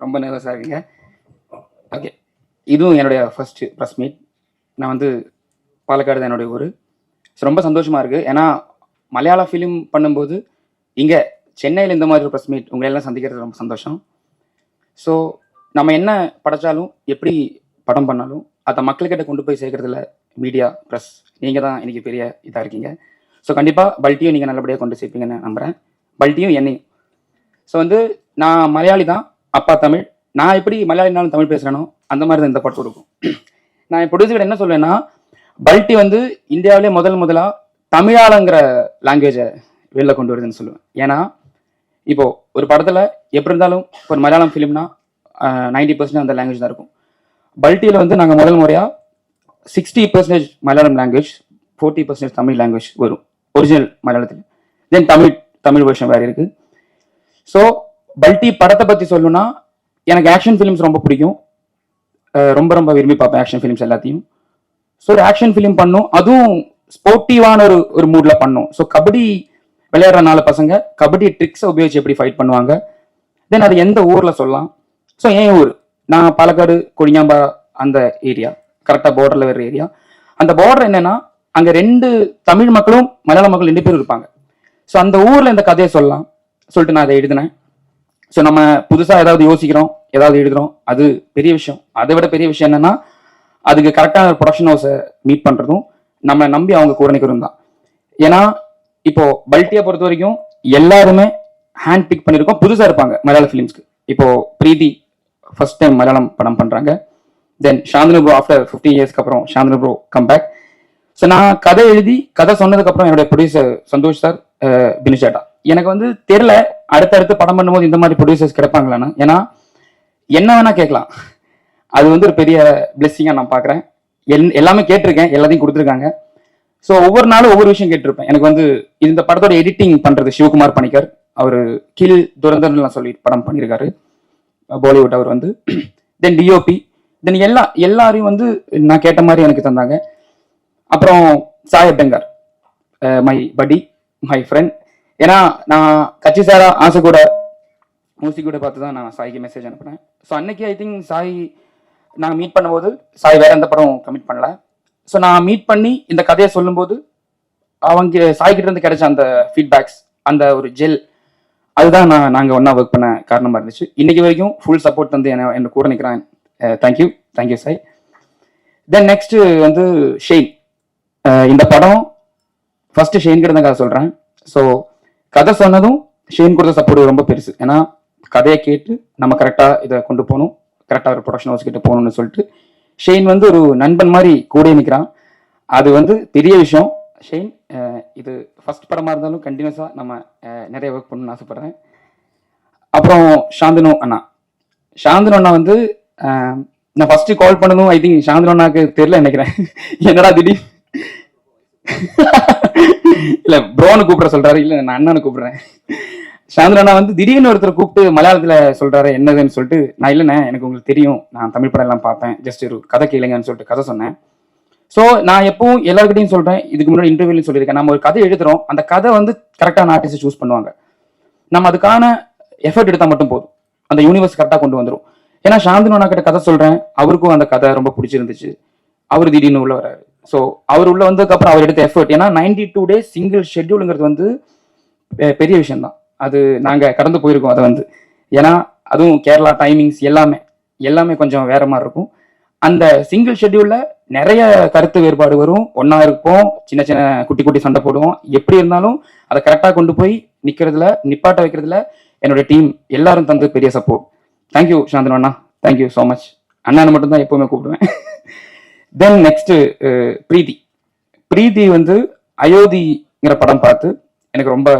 ரொம்ப நர்வஸாக இருக்கீங்க. ஓகே, இதுவும் என்னுடைய ஃபர்ஸ்ட் ப்ரெஸ் மீட். நான் வந்து பாலக்காடு தான் என்னுடைய ஊர். ஸோ ரொம்ப சந்தோஷமா இருக்கு, ஏன்னா மலையாள ஃபிலிம் பண்ணும்போது இங்கே சென்னையில் இந்த மாதிரி ஒரு ப்ரெஸ் மீட் உங்களெல்லாம் சந்திக்கிறது ரொம்ப சந்தோஷம். ஸோ நம்ம என்ன படைச்சாலும் எப்படி படம் பண்ணாலும் அதை மக்கள்கிட்ட கொண்டு போய் சேர்க்கறதுல மீடியா ப்ரெஸ் நீங்கள் தான் இன்னைக்கு பெரிய இதாக இருக்கீங்க. ஸோ கண்டிப்பாக பல்ட்டியும் நீங்கள் நல்லபடியாக கொண்டு சேர்ப்பீங்கன்னு நம்புகிறேன், பல்ட்டியும் என்னையும். ஸோ வந்து நான் மலையாளி தான், அப்பா தமிழ். நான் எப்படி மலையாளினாலும் தமிழ் பேசுகிறேனோ அந்த மாதிரி தான் இந்த படம் இருக்கும். நான் என் ப்ரொடியூசர் என்ன சொல்வேன்னா, பல்ட்டி வந்து இந்தியாவிலே முதலாக தமிழாளங்கிற லாங்குவேஜை வெளில கொண்டு வருதுன்னு சொல்லுவேன். ஏன்னா இப்போ ஒரு படத்தில் எப்படி இருந்தாலும் ஒரு மலையாளம் ஃபிலிம்னா 90% அந்த லாங்குவேஜ் தான் இருக்கும். பல்ட்டியில் வந்து நாங்கள் முதல் முறையாக 60% மலையாளம் லாங்குவேஜ், 40% தமிழ் லாங்குவேஜ் வரும் ஒரிஜினல் மலையாளத்தில். தென் தமிழ் வெர்ஷன் வேறு இருக்குது. ஸோ பல்ட்டி படத்தை பற்றி சொல்லணும்னா, எனக்கு ஆக்ஷன் ஃபிலிம்ஸ் ரொம்ப பிடிக்கும், ரொம்ப விரும்பி பார்ப்பேன் ஆக்ஷன் ஃபிலிம்ஸ் எல்லாத்தையும். ஸோ ஒரு ஆக்ஷன் ஃபிலிம் பண்ணும், அதுவும் ஸ்போர்ட்டிவான ஒரு மூடில் பண்ணும். ஸோ கபடி விளையாடுற 4 பசங்க கபடி ட்ரிக்ஸை உபயோகிச்சு எப்படி ஃபைட் பண்ணுவாங்க, தென் அது எந்த ஊரில் சொல்லலாம். ஸோ என் ஊர், நான் பாலக்காடு கொடிஞாம்பா அந்த ஏரியா, கரெக்டாக பார்டரில் வர ஏரியா. அந்த பார்டர் என்னன்னா, அங்கே 2 தமிழ் மக்களும் மலையாள மக்கள் 2 பேரும் இருப்பாங்க. ஸோ அந்த ஊரில் இந்த கதையை சொல்லலாம் சொல்லிட்டு நான் அதை எழுதினேன். ஸோ நம்ம புதுசாக ஏதாவது யோசிக்கிறோம், ஏதாவது எழுதுறோம், அது பெரிய விஷயம். அதை விட பெரிய விஷயம் என்னன்னா, அதுக்கு கரெக்டான ப்ரொடக்ஷன் ஹவுஸை மீட் பண்ணுறதும் நம்மளை நம்பி அவங்க கூட நிற்கிறதும் தான். ஏன்னா இப்போ பல்ட்டியை பொறுத்த வரைக்கும் எல்லாருமே ஹேண்ட் பிக் பண்ணியிருக்கோம், புதுசாக இருப்பாங்க மலையாள ஃபிலிம்ஸ்க்கு. இப்போ பிரீத்தி ஃபர்ஸ்ட் டைம் மலையாளம் படம் பண்ணுறாங்க. தென் சாந்தனு ப்ரோ ஆஃப்டர் 15 இயர்ஸ்க்கு அப்புறம் Shanthnu bro come back. So நான் கதை எழுதி கதை சொன்னதுக்கப்புறம் என்னுடைய ப்ரொடியூசர் சந்தோஷ் சார், பினிஷாட்டா, எனக்கு வந்து தெரியல அடுத்தடுத்து படம் பண்ணும்போது இந்த மாதிரி ப்ரொடியூசர்ஸ் கிடைப்பாங்களான்னு. ஏன்னா என்ன வேணா கேட்கலாம். அது வந்து ஒரு பெரிய பிளெஸ்ஸிங்காக நான் பார்க்குறேன். எல்லாமே கேட்டிருக்கேன், எல்லாத்தையும் கொடுத்துருக்காங்க. ஸோ ஒவ்வொரு நாளும் ஒவ்வொரு விஷயம் கேட்டிருப்பேன். எனக்கு வந்து இந்த படத்தோட எடிட்டிங் பண்ணுறது சிவகுமார் பணிக்கர், அவர் கீழ் துரந்தர்லாம் சொல்லி படம் பண்ணியிருக்காரு, பாலிவுட் அவர் வந்து. தென் டிஓபி, தென் எல்லாரையும் வந்து நான் கேட்ட மாதிரி எனக்கு தந்தாங்க. அப்புறம் சாய் பெங்கர், மை படி, மை ஃப்ரெண்ட். ஏன்னா நான் கட்சி சாரா ஆசை கூட மியூசிக் கூட பார்த்து தான் நான் சாய்க்கு மெசேஜ் அனுப்புனேன். ஸோ அன்னைக்கு ஐ திங்க் சாய் நாங்கள் மீட் பண்ணும்போது சாய் வேற எந்த படம் கமிட் பண்ணல. ஸோ நான் மீட் பண்ணி இந்த கதையை சொல்லும்போது அவங்க சாய்கிட்ட இருந்து கிடைச்ச அந்த ஃபீட்பேக்ஸ், அந்த ஒரு ஜெல், அதுதான் நாங்கள் ஒன்றா ஒர்க் பண்ண காரணமாக இருந்துச்சு. இன்னைக்கு வரைக்கும் ஃபுல் சப்போர்ட் வந்து என்ன கூட நிற்கிறேன். தேங்க்யூ சாய். தென் நெக்ஸ்ட் வந்து ஷெயின். இந்த படம் ஃபர்ஸ்ட் ஷெயின் கிட்ட தான் கதை சொல்கிறேன். ஸோ கதை சொன்னதும் ஷெயின் கொடுத்த சப்போர்ட் ரொம்ப பெருசு. ஏன்னா கதையை கேட்டு நம்ம கரெக்டாக இதை கொண்டு போகணும், கரெக்டாக ஒரு ப்ரொடக்ஷன் ஹவுஸ் கிட்ட போகணும்னு சொல்லிட்டு ஷெயின் வந்து ஒரு நண்பன் மாதிரி கூட நிற்கிறான். அது வந்து பெரிய விஷயம். ஷெயின், இது ஃபர்ஸ்ட் படமாக இருந்தாலும் கண்டினியூஸாக நம்ம நிறைய ஒர்க் பண்ணணும்னு ஆசைப்படுறேன். அப்புறம் சாந்தனு அண்ணா வந்து நான் ஃபர்ஸ்ட் கால் பண்ணதும் ஐ திங்க் சாந்தனு அண்ணாக்கு தெரியல நினைக்கிறேன். என்னடா திடீர் இல்ல ப்ரோன்னு கூப்பிட சொல்றாரு, இல்ல நான் அண்ணான்னு கூப்பிடுறேன். சாந்தனு அண்ணா வந்து திடீர்னு ஒருத்தர் கூப்பிட்டு மலையாளத்துல சொல்றாரு என்னதுன்னு சொல்லிட்டு, நான் இல்லைண்ணே எனக்கு உங்களுக்கு தெரியும், நான் தமிழ் படம் எல்லாம் பார்ப்பேன், ஜஸ்ட் ஒரு கதை கேளுங்கன்னு சொல்லிட்டு கதை சொன்னேன். ஸோ நான் எப்பவும் எல்லாருக்கிட்டையும் சொல்றேன், இதுக்கு முன்னாடி இன்டர்வியூலையும் சொல்லியிருக்கேன், நம்ம ஒரு கதை எழுதுறோம், அந்த கதை வந்து கரெக்டான ஆர்டிஸ்ட் சூஸ் பண்ணுவாங்க. நம்ம அதுக்கான எஃபர்ட் எடுத்தால் மட்டும் போதும், அந்த யூனிவர்ஸ் கரெக்டாக கொண்டு வந்துடும். ஏன்னா சாந்தனு அண்ணா கிட்ட கதை சொல்றேன், அவருக்கும் அந்த கதை ரொம்ப பிடிச்சிருந்துச்சு, அவர் திடீர்னு உள்ள வராரு. ஸோ அவர் உள்ள வந்ததுக்கப்புறம் அவர் எடுத்த எஃபர்ட், ஏன்னா 92 days சிங்கிள் ஷெட்யூலுங்கிறது வந்து பெரிய விஷயம் தான். அது நாங்கள் கடந்து போயிருக்கோம் அதை வந்து. ஏன்னா அதுவும் கேரளா டைமிங்ஸ் எல்லாமே கொஞ்சம் வேற மாதிரி இருக்கும். அந்த சிங்கிள் ஷெட்யூல்ல நிறைய கருத்து வேறுபாடு வரும், ஒன்னா இருப்போம், சின்ன சின்ன குட்டி சண்டை போடுவோம். எப்படி இருந்தாலும் அதை கரெக்டாக கொண்டு போய் நிப்பாட்ட வைக்கிறதுல என்னோட டீம் எல்லாரும் தந்து பெரிய சப்போர்ட். தேங்க்யூ சாந்தனு அண்ணா, தேங்க்யூ ஸோ மச். அண்ணான்னு மட்டும் தான் எப்பவுமே கூப்பிடுவேன். தென் நெக்ஸ்ட் பிரீத்தி வந்து அயோத்திங்கிற படம் பார்த்து எனக்கு ரொம்ப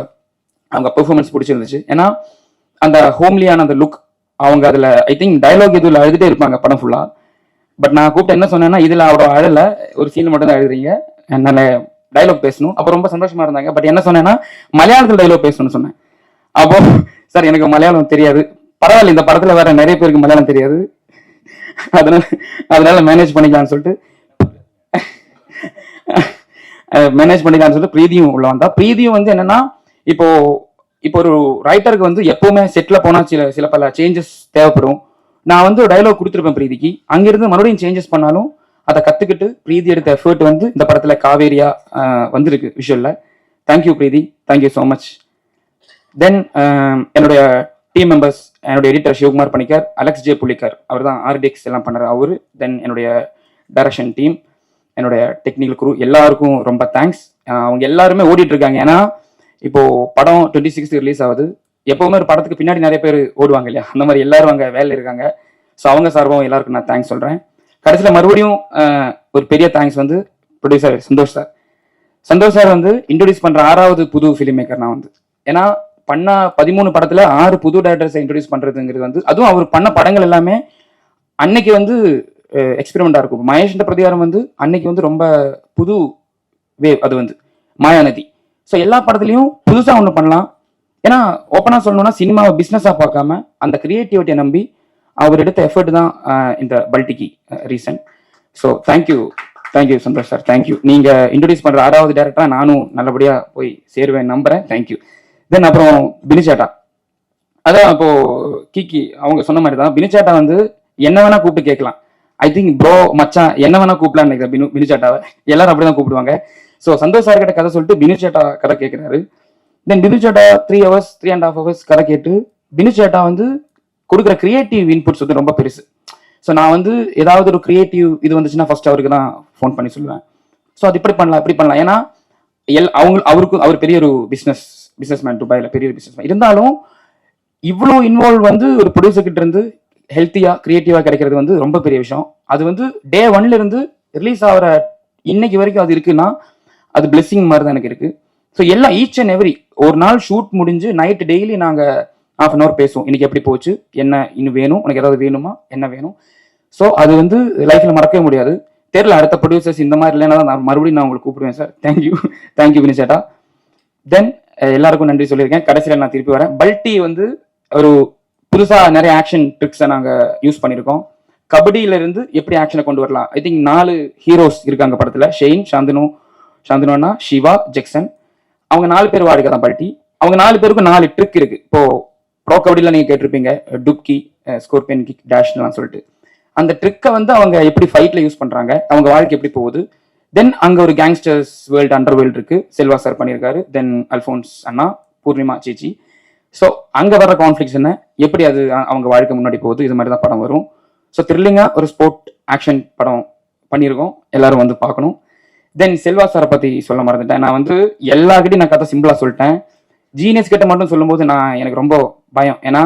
அவங்க பெர்ஃபார்மன்ஸ் பிடிச்சிருந்துச்சு. ஏன்னா அந்த ஹோம்லியான அந்த லுக், அவங்க அதில் ஐ திங்க் டயலாக் எதுவும் அழுதுட்டே இருப்பாங்க படம் ஃபுல்லாக. பட் நான் கூப்பிட்டு என்ன சொன்னேன்னா, இதில் அவரோட அழல ஒரு சீன் மட்டும் தான் எழுதுறீங்க, என்னால் டைலாக் பேசணும். அப்போ ரொம்ப சந்தோஷமா இருந்தாங்க. பட் என்ன சொன்னேன்னா மலையாளத்தில் டைலாக் பேசணும்னு சொன்னேன். அப்போ சார் எனக்கு மலையாளம் தெரியாது, பரவாயில்ல இந்த படத்தில் வேற நிறைய பேருக்கு மலையாளம் தெரியாது, அதனால மேனேஜ் பண்ணிக்கலாம்னு சொல்லிட்டு பிரீதியும் உள்ள வந்தா. பிரீதியும் வந்து என்னன்னா, இப்போ ஒரு ரைட்டருக்கு வந்து எப்பவுமே செட்ல போனா சில பல சேஞ்சஸ் தேவைப்படும். நான் வந்து டைலாக் கொடுத்துருப்பேன் பிரீதிக்கு, அங்கிருந்து மறுபடியும் சேஞ்சஸ் பண்ணாலும் அதை கத்துக்கிட்டு பிரீதி எடுத்த எஃபர்ட் வந்து இந்த படத்துல காவேரியா வந்திருக்கு விஷுவல்ல. Thank you Preethi, thank you so much. Then என்னுடைய டீம் மெம்பர்ஸ், என்னுடைய எடிட்டர் சிவகுமார் பணிக்கர், அலெக்ஸ் ஜே புலிக்கர், அவர் தான் ஆர்டிஎக்ஸ் எல்லாம் பண்ணுறாரு அவரு. தென் என்னுடைய டைரக்ஷன் டீம், என்னுடைய டெக்னிக்கல் குரூ, எல்லாருக்கும் ரொம்ப தேங்க்ஸ். அவங்க எல்லாருமே ஓடிட்டு இருக்காங்க. ஏன்னா இப்போ படம் 26 ரிலீஸ் ஆகுது. எப்பவுமே ஒரு படத்துக்கு பின்னாடி நிறைய பேர் ஓடுவாங்க இல்லையா, அந்த மாதிரி எல்லாரும் அங்கே வேலையில் இருக்காங்க. ஸோ அவங்க சார்பாகவும் எல்லாருக்கும் நான் தேங்க்ஸ் சொல்கிறேன். கடைசியில் மறுபடியும் ஒரு பெரிய தேங்க்ஸ் வந்து ப்ரொடியூசர் சந்தோஷ் சார் வந்து இன்ட்ரடியூஸ் பண்ணுற 6வது புது ஃபிலிம் மேக்கர் நான் வந்து. ஏன்னா பண்ண 13 படத்துல 6 புது டைரக்டர்ஸை இன்ட்ரடியூஸ் பண்றதுங்கிறது வந்து, அதுவும் அவர் பண்ண படங்கள் எல்லாமே அன்னைக்கு வந்து எக்ஸ்பெரிமெண்டா இருக்கும். மகேஷ் பிரதிகாரம் வந்து அன்னைக்கு வந்து ரொம்ப புது வேவ், அது வந்து மாயாநதி. ஸோ எல்லா படத்துலையும் புதுசா ஒன்று பண்ணலாம். ஏன்னா ஓப்பனா சொல்லணும்னா சினிமாவை பிஸ்னஸா பார்க்காம அந்த கிரியேட்டிவிட்டியை நம்பி அவர் எடுத்த எஃபர்ட் தான் இந்த பல்டிக்கு reason. So thank you Santhosh sir, thank you. நீங்க இன்ட்ரடியூஸ் பண்ற 6வது டைரக்டரா நானும் நல்லபடியா போய் சேருவேன் நம்புறேன். தேங்க்யூ. தென் அப்புறம் பினிச்சேட்டா, அதான் இப்போ கிக்கி அவங்க சொன்ன மாதிரி தான். பினிச்சேட்டா வந்து என்ன வேணா கூப்பிட்டு கேட்கலாம். ஐ திங்க் ப்ரோ மச்சான் என்ன வேணா கூப்பிடலான்னு நினைக்கிறேன் பினிச்சேட்டாவை. எல்லாரும் அப்படிதான் கூப்பிடுவாங்க. ஸோ சந்தோஷ் சார் கிட்ட கதை சொல்லிட்டு பினிச்சேட்டா கதை கேட்கிறாரு. தென் பினிச்சேட்டா 3 hours 3.5 hours கதை கேட்டு பினிச்சேட்டா வந்து கொடுக்குற கிரியேட்டிவ் இன்புட்ஸ் வந்து ரொம்ப பெருசு. ஸோ நான் வந்து ஏதாவது ஒரு கிரியேட்டிவ் இது வந்துச்சுன்னா ஃபர்ஸ்ட் அவருக்கு தான் ஃபோன் பண்ணி சொல்லுவேன். ஸோ அது இப்படி பண்ணலாம். ஏன்னா அவர் பெரிய ஒரு பிசினஸ்மேன், துபாயில் பெரிய பிசினஸ்மேன். இருந்தாலும் இவ்வளோ இன்வால்வ் வந்து ஒரு ப்ரொடியூசர் கிட்ட இருந்து ஹெல்த்தியா கிரியேட்டிவா கிடைக்கிறது வந்து ரொம்ப பெரிய விஷயம். அது வந்து டே 1ல இருந்து ரிலீஸ் ஆகிற இன்னைக்கு வரைக்கும் அது இருக்குன்னா அது பிளெஸிங் மாதிரி தான் எனக்கு இருக்கு. ஸோ எல்லாம் ஈச் அண்ட் எவ்ரி ஒரு நாள் ஷூட் முடிஞ்சு நைட் டெய்லி நாங்கள் ½ hour பேசுவோம், இன்னைக்கு எப்படி போச்சு, என்ன இன்னும் வேணும், உனக்கு ஏதாவது வேணுமா, என்ன வேணும். ஸோ அது வந்து லைஃப்பில் மறக்கவே முடியாது. தெரியல, அடுத்த ப்ரொடியூசர்ஸ் இந்த மாதிரி இல்லைன்னா நான் மறுபடியும் நான் உங்களுக்கு கூப்பிடுவேன் சார். தேங்க்யூ வினி சேட்டா. தென் எல்லாருக்கும் நன்றி சொல்லியிருக்கேன். கடைசியில் நான் திருப்பி வரேன். பல்டி வந்து ஒரு புதுசாக நிறைய ஆக்ஷன் ட்ரிக்ஸை நாங்கள் யூஸ் பண்ணியிருக்கோம். கபடியிலிருந்து எப்படி ஆக்ஷனை கொண்டு வரலாம். ஐ திங்க் 4 ஹீரோஸ் இருக்காங்க படத்தில். Shane, Shanthnu, Siva, Jackson. அவங்க 4 பேர் வாழ்க்கை தான் பல்டி. அவங்க 4 பேருக்கும் 4 ட்ரிக் இருக்கு. இப்போ ப்ரோ கபடியில் நீங்கள் கேட்டிருப்பீங்க, டுப்கி, ஸ்கோர்பியன் கிக், டேஷ்லாம் சொல்லிட்டு. அந்த ட்ரிக்கை வந்து அவங்க எப்படி ஃபைட்ல யூஸ் பண்றாங்க, அவங்க வாழ்க்கை எப்படி போகுது. தென் அங்க ஒரு கேங்ஸ்டர்ஸ் வேர்ல்டு, அண்டர் வேர்ல்டு இருக்கு. செல்வா சார் பண்ணியிருக்காரு. தென் அல்ஃபோன்ஸ் அண்ணா, பூர்ணிமா சேச்சி. ஸோ அங்க வர்ற கான்ஃபிளிக்ஸ் என்ன, எப்படி அது அவங்க வாழ்க்கை முன்னாடி போகுது, இது மாதிரி தான் படம் வரும். ஸோ த்ரில்லிங்கா ஒரு ஸ்போர்ட் ஆக்ஷன் படம் பண்ணியிருக்கோம், எல்லாரும் வந்து பார்க்கணும். தென் செல்வா சாரை பத்தி சொல்ல மறந்துட்டேன். நான் வந்து எல்லார்கிட்டையும் நான் கதை சிம்பிளா சொல்லிட்டேன். ஜீனியஸ் கிட்ட மட்டும் சொல்லும்போது எனக்கு ரொம்ப பயம். ஏன்னா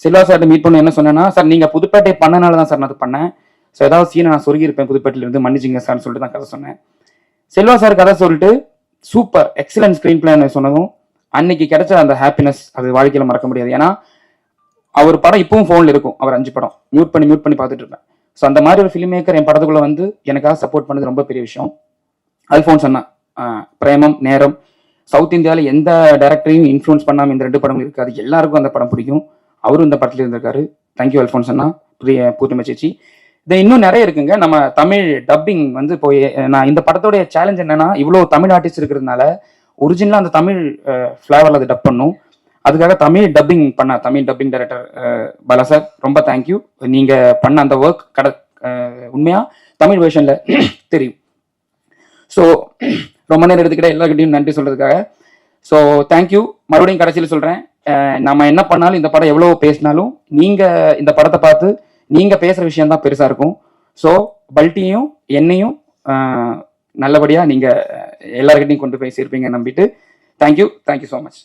செல்வா சார்ட்ட மீட் பண்ண என்ன சொன்னேன்னா, சார் நீங்க புதுப்பேட்டை பண்ணனால தான் சார் நான் அது பண்ணேன். ஸோ ஏதாவது சீனை நான் சொருகி இருப்பேன் புதுப்பேட்டையில இருந்து, மன்னிச்சிங்க சார்னு சொல்லிட்டு தான் கதை சொன்னேன். செல்வா சார் கதை சொல்லிட்டு சூப்பர் எக்ஸலன்ட் ஸ்க்ரீன் பிளே சொன்னதும் அன்னைக்கு கிடைச்ச அந்த ஹாப்பினஸ் அது வாழ்க்கையில மறக்க முடியாது. ஏன்னா அவர் படம் இப்பவும் ஃபோன்ல இருக்கும். அவர் 5 படம் மியூட் பண்ணி பார்த்துட்டு இருப்பேன். ஸோ அந்த மாதிரி ஒரு ஃபிலிம் மேக்கர் என் படத்துக்குள்ள வந்து எனக்காக சப்போர்ட் பண்ணது ரொம்ப பெரிய விஷயம். அல்ஃபோன்ஸ் அண்ணா, பிரேமம், நேரம், சவுத் இந்தியாவில் எந்த டைரக்டரையும் இன்ஃப்ளூயன்ஸ் பண்ணாமல் இந்த 2 படம் இருக்காது. எல்லாருக்கும் அந்த படம் பிடிக்கும். அவரும் இந்த படத்துல இருந்திருக்காரு. தேங்க்யூ அல்ஃபோன்ஸ் அண்ணா, பூர்ணிமா சேச்சி. இது இன்னும் நிறைய இருக்குங்க. நம்ம தமிழ் டப்பிங் வந்து இப்போ நான் இந்த படத்தோடைய சேலஞ்ச் என்னன்னா, இவ்வளோ தமிழ் ஆர்டிஸ்ட் இருக்கிறதுனால ஒரிஜினலாக அந்த தமிழ் ஃப்ளேவரில் அதை டப் பண்ணும். அதுக்காக Tamil dubbing director Bala sir ரொம்ப தேங்க்யூ. நீங்கள் பண்ண அந்த ஒர்க் உண்மையாக தமிழ் வெர்ஷனில் தெரியும். ஸோ ரொம்ப நேரம் எடுத்துக்கிட்ட எல்லாருக்கிட்டையும் நன்றி சொல்கிறதுக்காக. So thank you. மறுபடியும் கடைசியில் சொல்கிறேன், நம்ம என்ன பண்ணாலும் இந்த படம் எவ்வளோ பேசினாலும் நீங்கள் இந்த படத்தை பார்த்து நீங்கள் பேசுகிற விஷயம் தான் பெருசாக இருக்கும். ஸோ பல்ட்டியும் என்னையும் நல்லபடியாக நீங்கள் எல்லாருக்கிட்டையும் கொண்டு போய் சேர்ப்பீங்க நம்பிட்டு தேங்க்யூ ஸோ மச்.